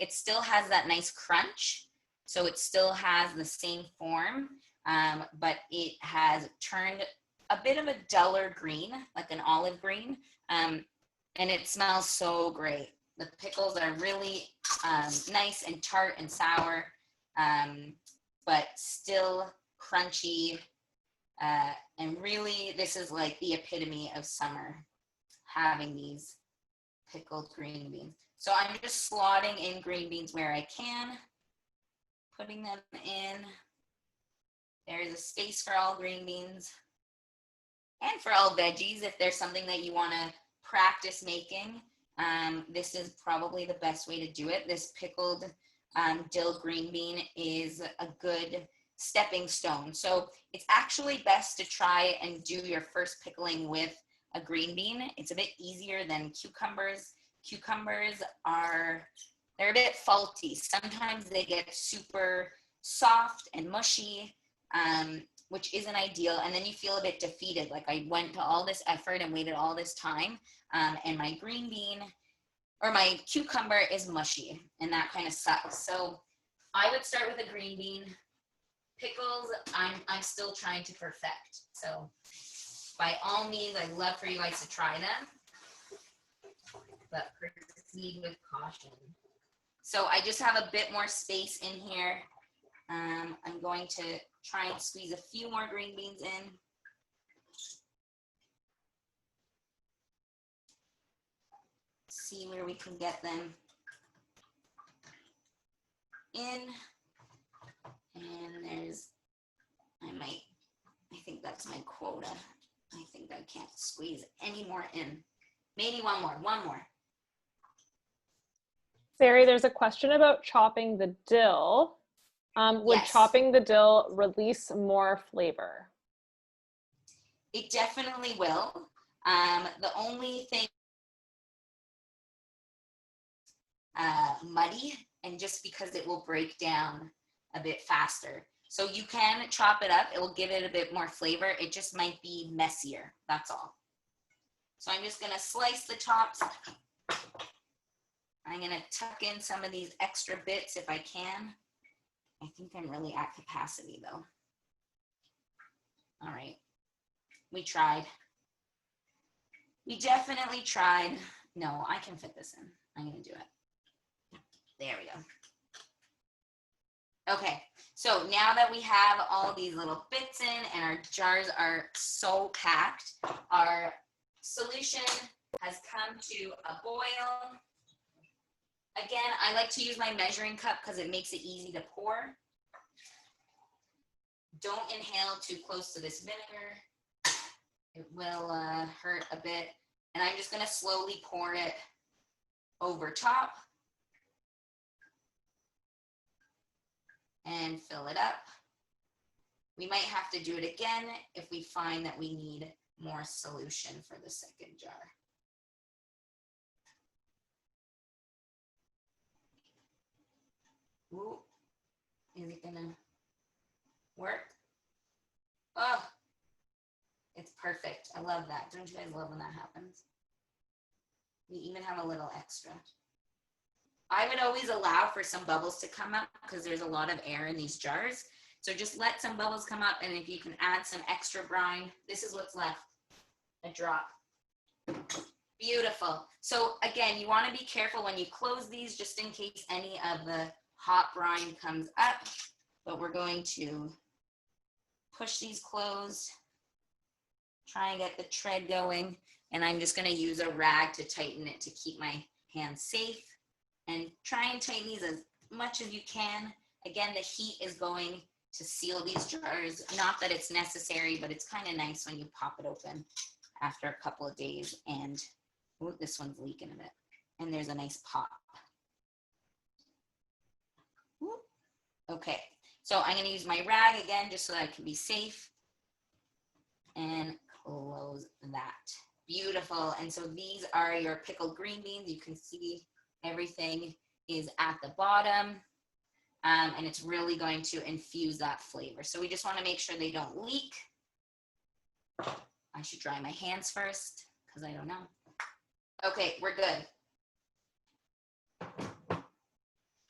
It still has that nice crunch, so it still has the same form, but it has turned a bit of a duller green, like an olive green, and it smells so great. The pickles are really nice and tart and sour, but still crunchy, and really this is like the epitome of summer, having these pickled green beans. So I'm just slotting in green beans where I can, putting them in. There's a space for all green beans and for all veggies. If there's something that you want to practice making, this is probably the best way to do it. This pickled dill green bean is a good stepping stone. So it's actually best to try and do your first pickling with a green bean. It's a bit easier than cucumbers. Cucumbers they're a bit faulty. Sometimes they get super soft and mushy, which isn't ideal. And then you feel a bit defeated. Like I went to all this effort and waited all this time, and my green bean or my cucumber is mushy, and that kind of sucks. So I would start with a green bean. Pickles, I'm still trying to perfect. So by all means, I'd love for you guys to try them, but proceed with caution. So I just have a bit more space in here. I'm going to try and squeeze a few more green beans in. See where we can get them in. And I think that's my quota. I think I can't squeeze any more in. Maybe one more. Sari, there's a question about chopping the dill. Would Yes. chopping the dill release more flavor? It definitely will. The only thing muddy, and just because it will break down a bit faster. So you can chop it up. It will give it a bit more flavor. It just might be messier. That's all. So I'm just going to slice the tops. I'm going to tuck in some of these extra bits if I can. I think I'm really at capacity though. All right. We tried. We definitely tried. No, I can fit this in. I'm going to do it. There we go. Okay, so now that we have all these little bits in and our jars are so packed, our solution has come to a boil. Again, I like to use my measuring cup because it makes it easy to pour. Don't inhale too close to this vinegar. It will hurt a bit. And I'm just going to slowly pour it over top and fill it up. We might have to do it again if we find that we need more solution for the second jar. Ooh, is it gonna work? Oh, it's perfect. I love that. Don't you guys love when that happens? We even have a little extra. I would always allow for some bubbles to come up because there's a lot of air in these jars. So just let some bubbles come up, and if you can add some extra brine, this is what's left, a drop. Beautiful. So again, you want to be careful when you close these just in case any of the hot brine comes up, but we're going to push these closed, try and get the tread going, and I'm just going to use a rag to tighten it to keep my hands safe. And try and tighten these as much as you can. Again, the heat is going to seal these jars. Not that it's necessary, but it's kind of nice when you pop it open after a couple of days. And ooh, this one's leaking a bit. And there's a nice pop. Ooh. Okay, so I'm going to use my rag again just so that I can be safe. And close that. Beautiful. And so these are your pickled green beans. You can see everything is at the bottom, and it's really going to infuse that flavor. So we just want to make sure they don't leak. I should dry my hands first because I don't know. Okay, we're good.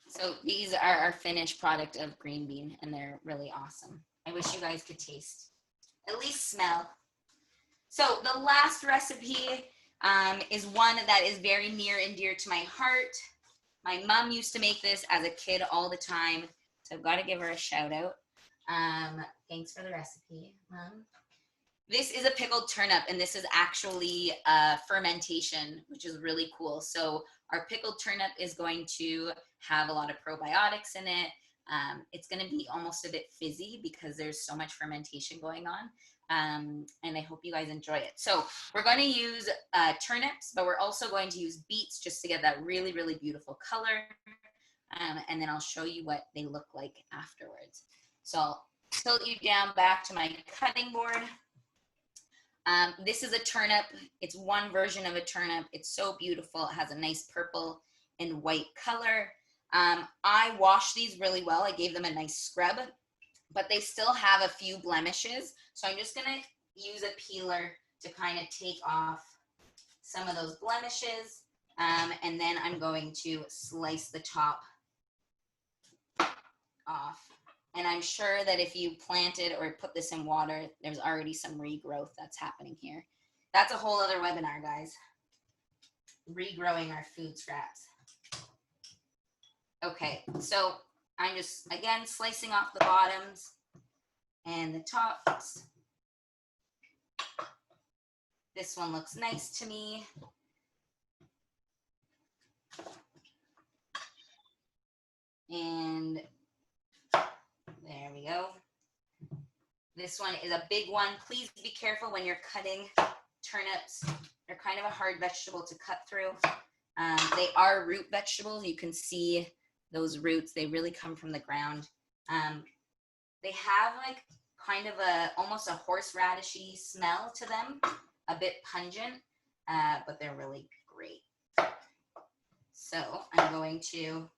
So these are our finished product of green bean, and they're really awesome. I wish you guys could taste, at least smell. So the last recipe is one that is very near and dear to my heart. My mom used to make this as a kid all the time, so I've got to give her a shout out. Thanks for the recipe, Mom. This is a pickled turnip, and this is actually fermentation, which is really cool. So our pickled turnip is going to have a lot of probiotics in it. It's going to be almost a bit fizzy because there's so much fermentation going on. And I hope you guys enjoy it. So we're going to use turnips, but we're also going to use beets just to get that really, really beautiful color. And then I'll show you what they look like afterwards. So I'll tilt you down back to my cutting board. This is a turnip. It's one version of a turnip. It's so beautiful. It has a nice purple and white color. I washed these really well. I gave them a nice scrub, but they still have a few blemishes. So I'm just gonna use a peeler to kind of take off some of those blemishes. And then I'm going to slice the top off. And I'm sure that if you planted or put this in water, there's already some regrowth that's happening here. That's a whole other webinar, guys. Regrowing our food scraps. Okay, so I'm just, again, slicing off the bottoms and the tops. This one looks nice to me. And there we go. This one is a big one. Please be careful when you're cutting turnips. They're kind of a hard vegetable to cut through. They are root vegetables. You can see those roots. They really come from the ground. They have like kind of almost a horseradishy smell to them. a bit pungent, but they're really great. So I'm going to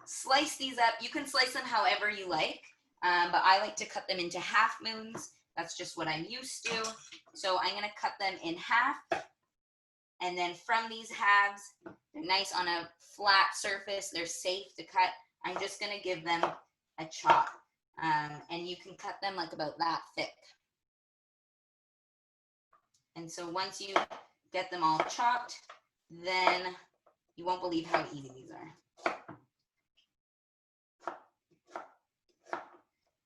slice these up. You can slice them however you like, but I like to cut them into half moons. That's just what I'm used to. So I'm going to cut them in half. And then from these halves, they're nice on a flat surface. They're safe to cut. I'm just going to give them a chop. And you can cut them like about that thick. And so once you get them all chopped, then you won't believe how easy these are.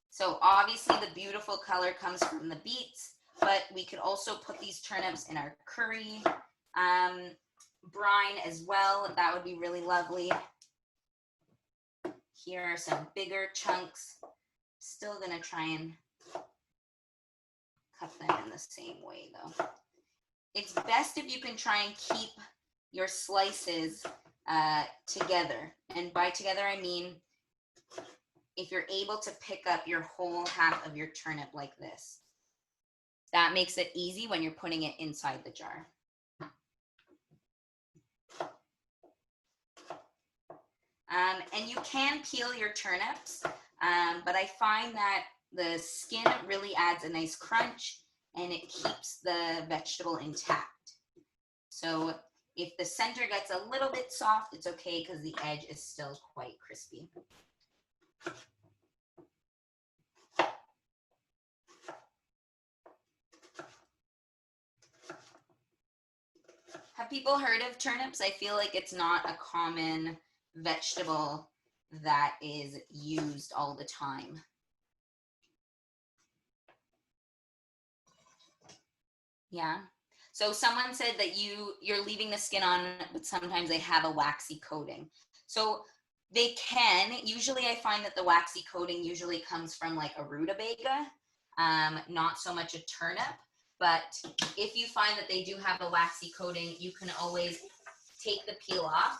So obviously the beautiful color comes from the beets, but we could also put these turnips in our curry brine as well. That would be really lovely. Here are some bigger chunks. Still gonna try and cut them in the same way though. It's best if you can try and keep your slices together. And by together, I mean if you're able to pick up your whole half of your turnip like this. That makes it easy when you're putting it inside the jar. And you can peel your turnips, but I find that the skin really adds a nice crunch and it keeps the vegetable intact. So if the center gets a little bit soft, it's okay because the edge is still quite crispy. Have people heard of turnips? I feel like it's not a common vegetable that is used all the time. Yeah. So someone said that you're leaving the skin on, but sometimes they have a waxy coating. So they can. Usually I find that the waxy coating usually comes from like a rutabaga, not so much a turnip. But if you find that they do have a waxy coating, you can always take the peel off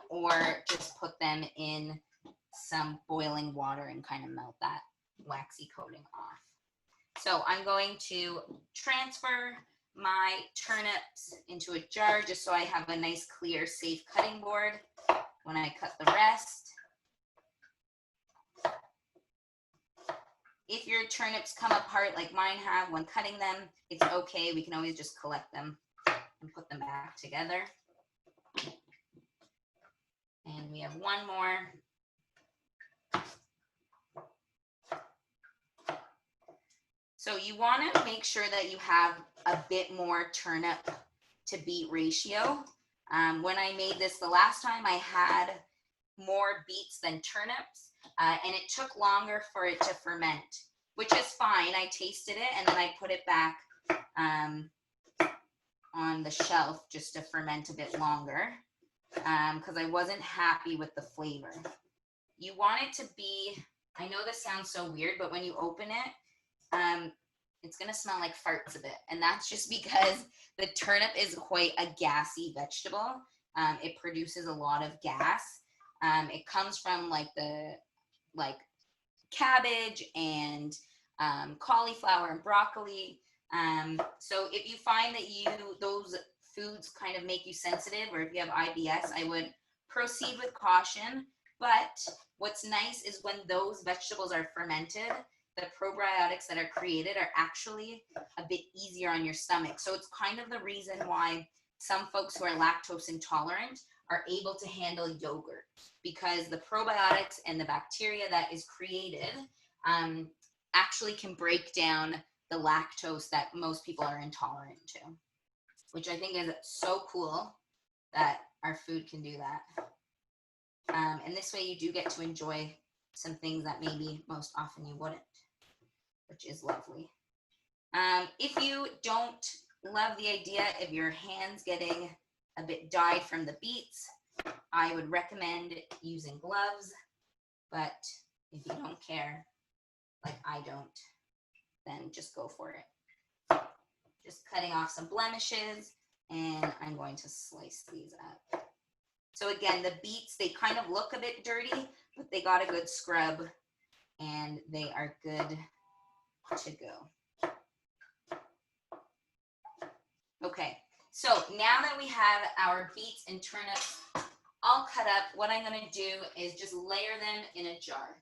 or just put them in some boiling water and kind of melt that waxy coating off. So I'm going to transfer my turnips into a jar just so I have a nice, clear, safe cutting board when I cut the rest. If your turnips come apart like mine have when cutting them, it's okay. We can always just collect them and put them back together. And we have one more. So you want to make sure that you have a bit more turnip to beet ratio. When I made this the last time, I had more beets than turnips, and it took longer for it to ferment, which is fine. I tasted it and then I put it back on the shelf just to ferment a bit longer because I wasn't happy with the flavor. You want it to be, I know this sounds so weird, but when you open it, it's gonna smell like farts a bit, and that's just because the turnip is quite a gassy vegetable. It produces a lot of gas. It comes from like cabbage and cauliflower and broccoli. So if you find that those foods kind of make you sensitive, or if you have IBS, I would proceed with caution. But what's nice is when those vegetables are fermented, the probiotics that are created are actually a bit easier on your stomach. So it's kind of the reason why some folks who are lactose intolerant are able to handle yogurt, because the probiotics and the bacteria that is created actually can break down the lactose that most people are intolerant to, which I think is so cool that our food can do that. And this way you do get to enjoy some things that maybe most often you wouldn't, which is lovely. If you don't love the idea of your hands getting a bit dyed from the beets, I would recommend using gloves, but if you don't care, like I don't, then just go for it. Just cutting off some blemishes, and I'm going to slice these up. So again, the beets, they kind of look a bit dirty, but they got a good scrub and they are good to go. Okay, so now that we have our beets and turnips all cut up, what I'm going to do is just layer them in a jar.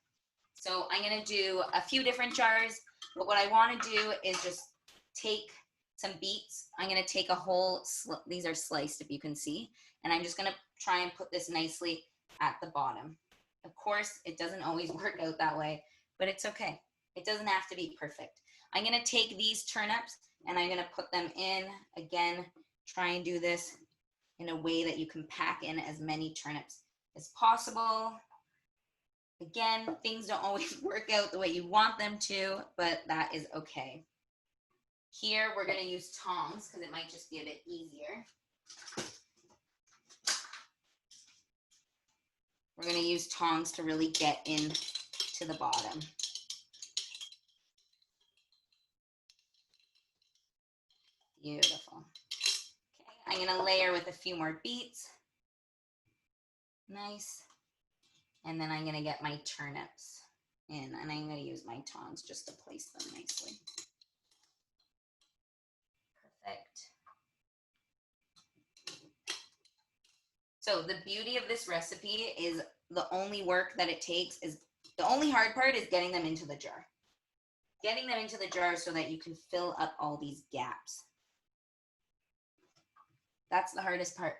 So I'm going to do a few different jars, but what I want to do is just take some beets. I'm going to take a whole, these are sliced if you can see, and I'm just going to try and put this nicely at the bottom. Of course, it doesn't always work out that way, but it's okay. It doesn't have to be perfect. I'm going to take these turnips and I'm going to put them in. Again, try and do this in a way that you can pack in as many turnips as possible. Again, things don't always work out the way you want them to, but that is okay. Here, we're going to use tongs because it might just be a bit easier. We're going to use tongs to really get in to the bottom. Beautiful. Okay, I'm going to layer with a few more beets. Nice. And then I'm going to get my turnips in, and I'm going to use my tongs just to place them nicely. Perfect. So the beauty of this recipe is the only work that it takes is, the only hard part is getting them into the jar. Getting them into the jar so that you can fill up all these gaps. That's the hardest part.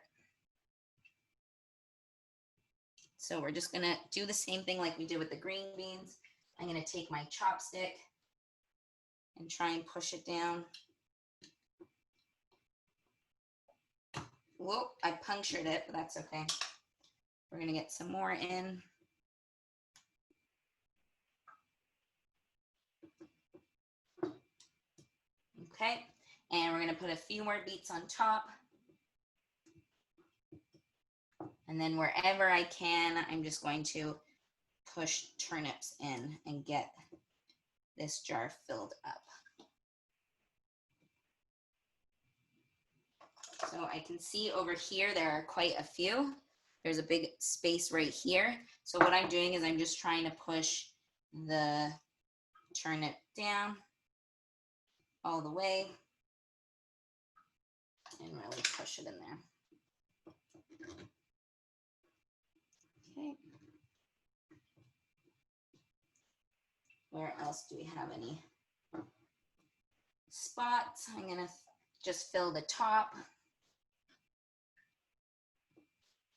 So we're just gonna do the same thing like we did with the green beans. I'm gonna take my chopstick and try and push it down. Whoa, I punctured it, but that's okay. We're gonna get some more in. Okay, and we're gonna put a few more beets on top. And then wherever I can, I'm just going to push turnips in and get this jar filled up. So I can see over here, there are quite a few. There's a big space right here. So what I'm doing is I'm just trying to push the turnip down all the way and really push it in there. Okay. Where else do we have any spots? I'm gonna just fill the top.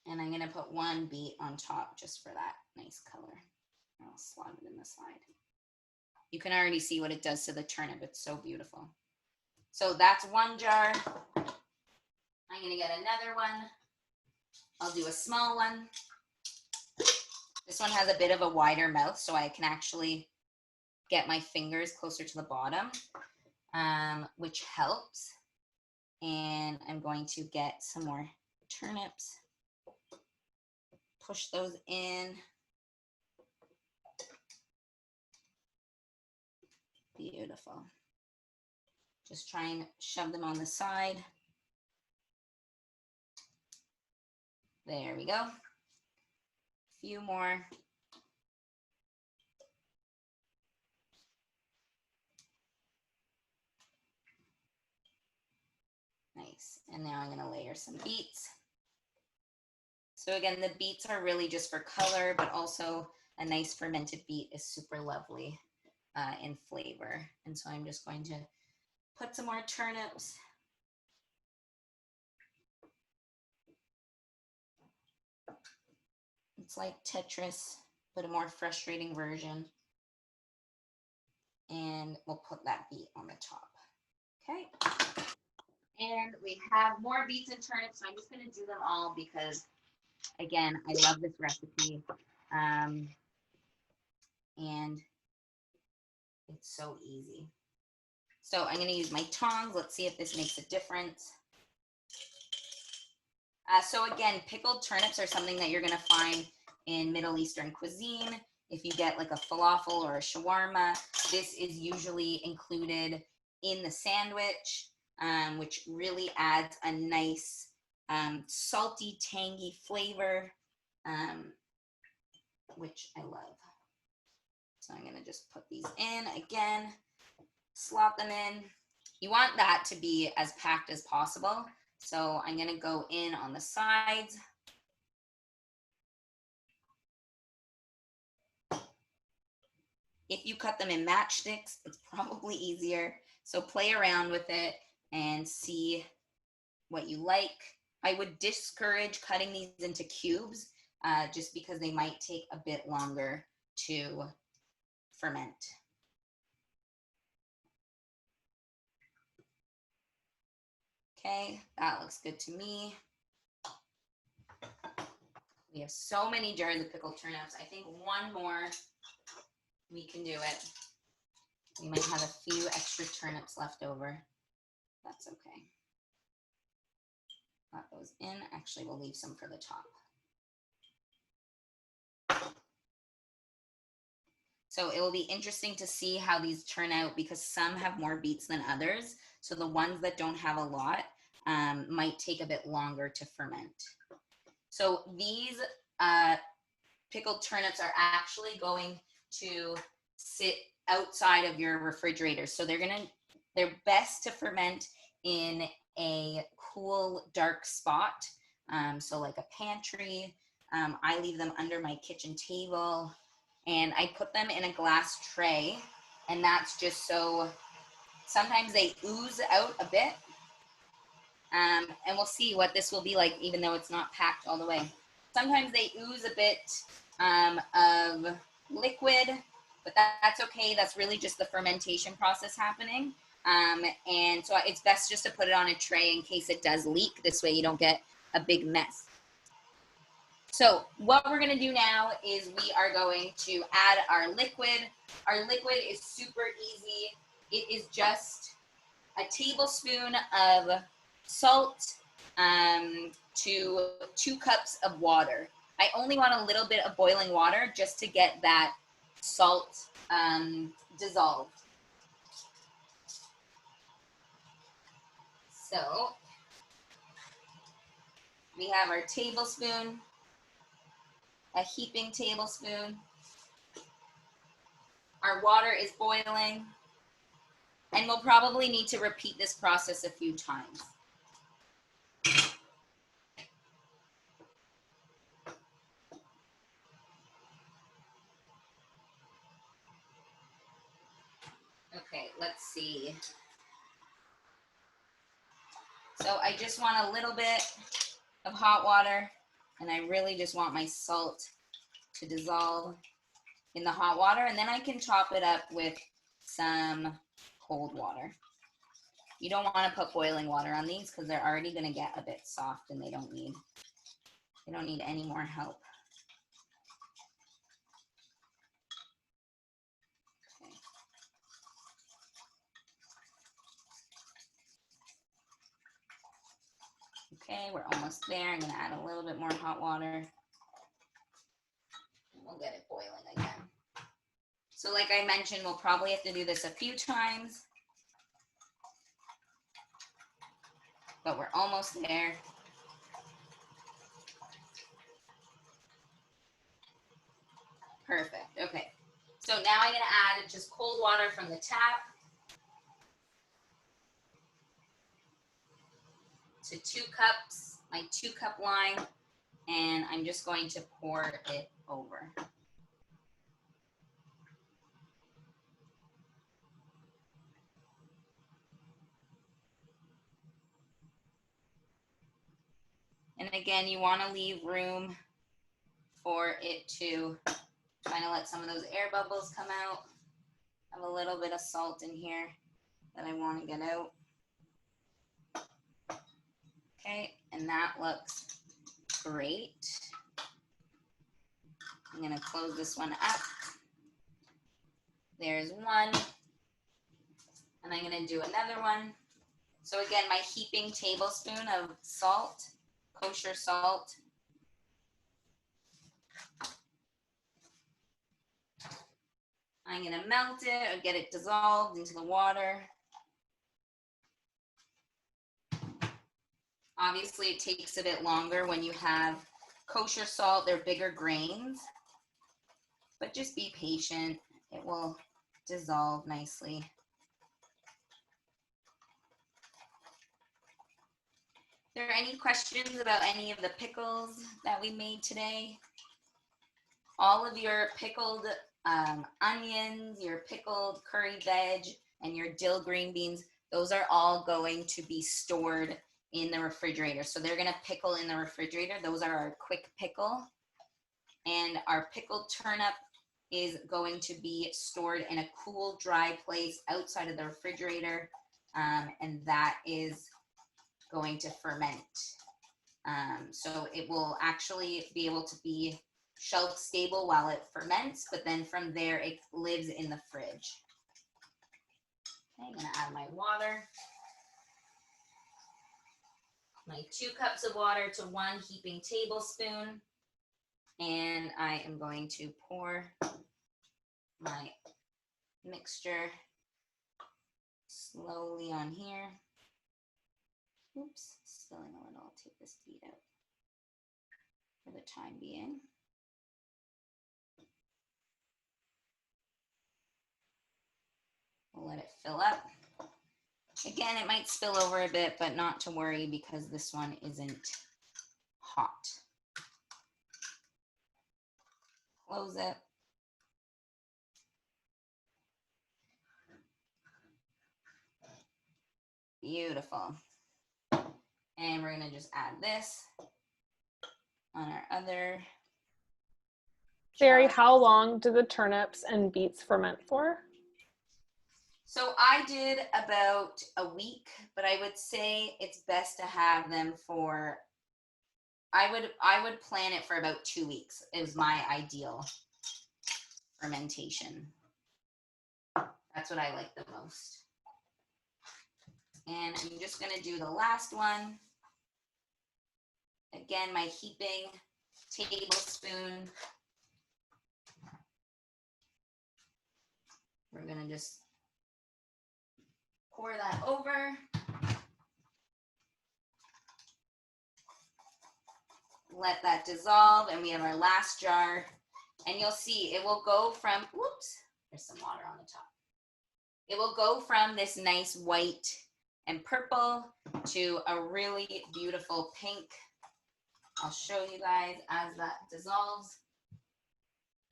And I'm gonna put one beet on top just for that nice color. I'll slot it in the side. You can already see what it does to the turnip. It's so beautiful. So that's one jar. I'm gonna get another one. I'll do a small one. This one has a bit of a wider mouth, so I can actually get my fingers closer to the bottom, which helps. And I'm going to get some more turnips. Push those in. Beautiful. Just try and shove them on the side. There we go. A few more. Nice. And now I'm going to layer some beets. So again, the beets are really just for color, but also a nice fermented beet is super lovely in flavor. And so I'm just going to put some more turnips. It's like Tetris, but a more frustrating version. And we'll put that beet on the top. Okay. And we have more beets and turnips, so I'm just going to do them all because, again, I love this recipe. And it's so easy. So I'm going to use my tongs. Let's see if this makes a difference. So again, pickled turnips are something that you're going to find in Middle Eastern cuisine. If you get like a falafel or a shawarma, this is usually included in the sandwich, which really adds a nice salty, tangy flavor, which I love. So I'm going to just put these in again, slot them in. You want that to be as packed as possible. So I'm gonna go in on the sides. If you cut them in matchsticks, it's probably easier. So play around with it and see what you like. I would discourage cutting these into cubes just because they might take a bit longer to ferment. Okay, that looks good to me. We have so many jars of pickled turnips. I think one more, we can do it. We might have a few extra turnips left over. That's okay. Put those in. Actually, we'll leave some for the top. So it will be interesting to see how these turn out because some have more beets than others. So the ones that don't have a lot might take a bit longer to ferment. So these pickled turnips are actually going to sit outside of your refrigerator. So they're best to ferment in a cool, dark spot. So like a pantry. I leave them under my kitchen table. And I put them in a glass tray, and that's just so sometimes they ooze out a bit. And we'll see what this will be like, even though it's not packed all the way. Sometimes they ooze a bit of liquid, but that's okay. That's really just the fermentation process happening. And so it's best just to put it on a tray in case it does leak. This way you don't get a big mess. So what we're gonna do now is we are going to add our liquid. Our liquid is super easy. It is just a tablespoon of salt to 2 cups of water. I only want a little bit of boiling water just to get that salt dissolved. So we have our tablespoon, a heaping tablespoon. Our water is boiling, and we'll probably need to repeat this process a few times. Okay, let's see. So I just want a little bit of hot water, and I really just want my salt to dissolve in the hot water, and then I can top it up with some cold water. You don't want to put boiling water on these because they're already going to get a bit soft and they don't need any more help. Okay, we're almost there. I'm going to add a little bit more hot water. We'll get it boiling again. So like I mentioned, we'll probably have to do this a few times, but we're almost there. Perfect, okay. So now I'm gonna add just cold water from the tap to 2 cups, my 2-cup line, and I'm just going to pour it over. And again, you want to leave room for it to kind of let some of those air bubbles come out. I have a little bit of salt in here that I want to get out. Okay, and that looks great. I'm going to close this one up. There's one, and I'm going to do another one. So again, my heaping tablespoon of salt, kosher salt. I'm going to melt it or get it dissolved into the water. Obviously, it takes a bit longer when you have kosher salt. They're bigger grains, but just be patient. It will dissolve nicely. there any questions about any of the pickles that we made today? All of your pickled onions, your pickled curry veg, and your dill green beans, those are all going to be stored in the refrigerator. So they're gonna pickle in the refrigerator. Those are our quick pickle. And our pickled turnip is going to be stored in a cool, dry place outside of the refrigerator. And that is going to ferment. So it will actually be able to be shelf stable while it ferments, but then from there it lives in the fridge. Okay, I'm gonna add my water. My 2 cups of water to 1 heaping tablespoon. And I am going to pour my mixture slowly on here. Oops, spilling a little. I'll take this beet out for the time being. We'll let it fill up. Again, it might spill over a bit, but not to worry because this one isn't hot. Close it. Beautiful. And we're gonna just add this on our other. Sari, how long do the turnips and beets ferment for? So I did about a week, but I would say it's best to have them for, I would plan it for about 2 weeks. It was my ideal fermentation. That's what I like the most. And I'm just gonna do the last one. Again, my heaping tablespoon. We're gonna just pour that over. Let that dissolve, and we have our last jar. And you'll see it will go from, whoops, there's some water on the top. It will go from this nice white and purple to a really beautiful pink. I'll show you guys as that dissolves.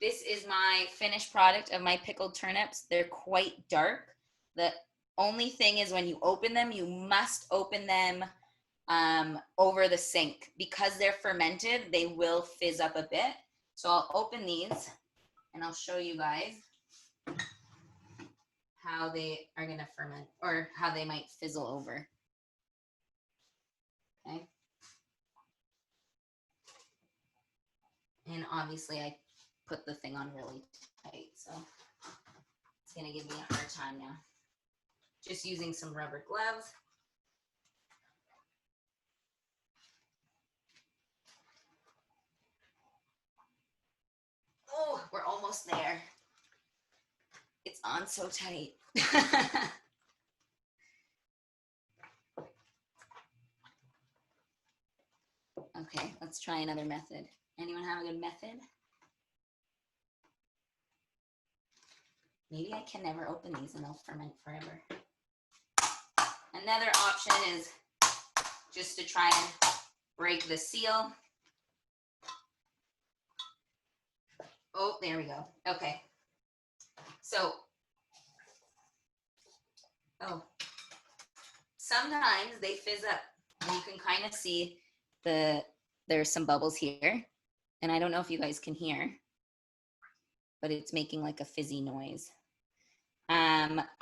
This is my finished product of my pickled turnips. They're quite dark. The only thing is when you open them, you must open them over the sink. Because they're fermented, they will fizz up a bit. So I'll open these and I'll show you guys how they are gonna ferment or how they might fizzle over. Okay. And obviously I put the thing on really tight, so it's gonna give me a hard time now. Just using some rubber gloves. Oh, we're almost there. It's on so tight. Okay, let's try another method. Anyone have a good method? Maybe I can never open these and they'll ferment forever. Another option is just to try and break the seal. Oh, there we go. Okay. So, sometimes they fizz up and you can kind of see there's some bubbles here. And I don't know if you guys can hear, but it's making like a fizzy noise.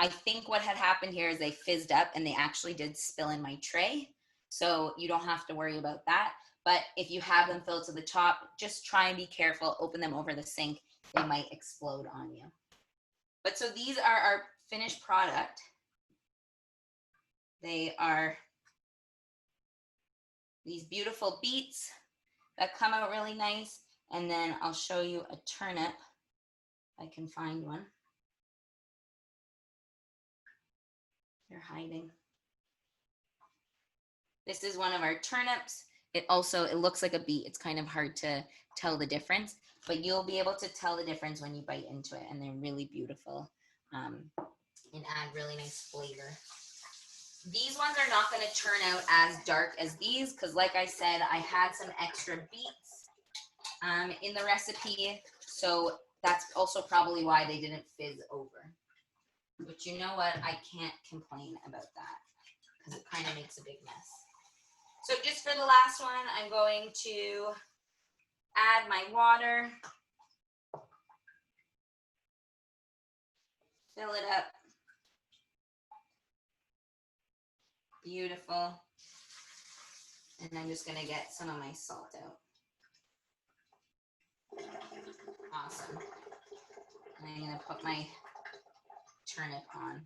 I think what had happened here is they fizzed up and they actually did spill in my tray. So you don't have to worry about that. But if you have them filled to the top, just try and be careful. Open them over the sink. They might explode on you. But so these are our finished product. They are these beautiful beets that come out really nice. And then I'll show you a turnip, if I can find one. They're hiding. This is one of our turnips. It looks like a beet. It's kind of hard to tell the difference, but you'll be able to tell the difference when you bite into it, and they're really beautiful and add really nice flavor. These ones are not going to turn out as dark as these because, like I said, I had some extra beets in the recipe. So that's also probably why they didn't fizz over. But you know what? I can't complain about that because it kind of makes a big mess. So just for the last one, I'm going to add my water. Fill it up. Beautiful. And I'm just gonna get some of my salt out. Awesome. And I'm gonna put my turnip on.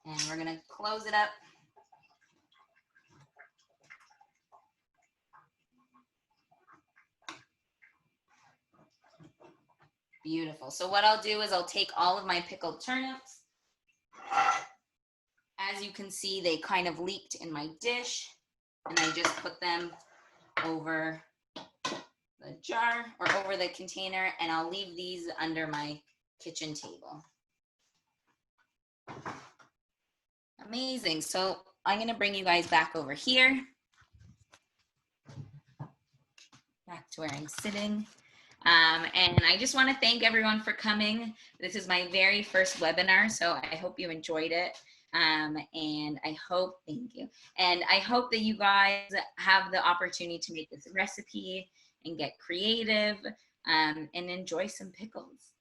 And we're gonna close it up. Beautiful. So what I'll do is I'll take all of my pickled turnips. As you can see, they kind of leaked in my dish, and I just put them over the jar or over the container, and I'll leave these under my kitchen table. Amazing. So I'm going to bring you guys back over here, back to where I'm sitting. And I just want to thank everyone for coming. This is my very first webinar, so I hope you enjoyed it. And I hope, thank you. And I hope that you guys have the opportunity to make this recipe and get creative and enjoy some pickles.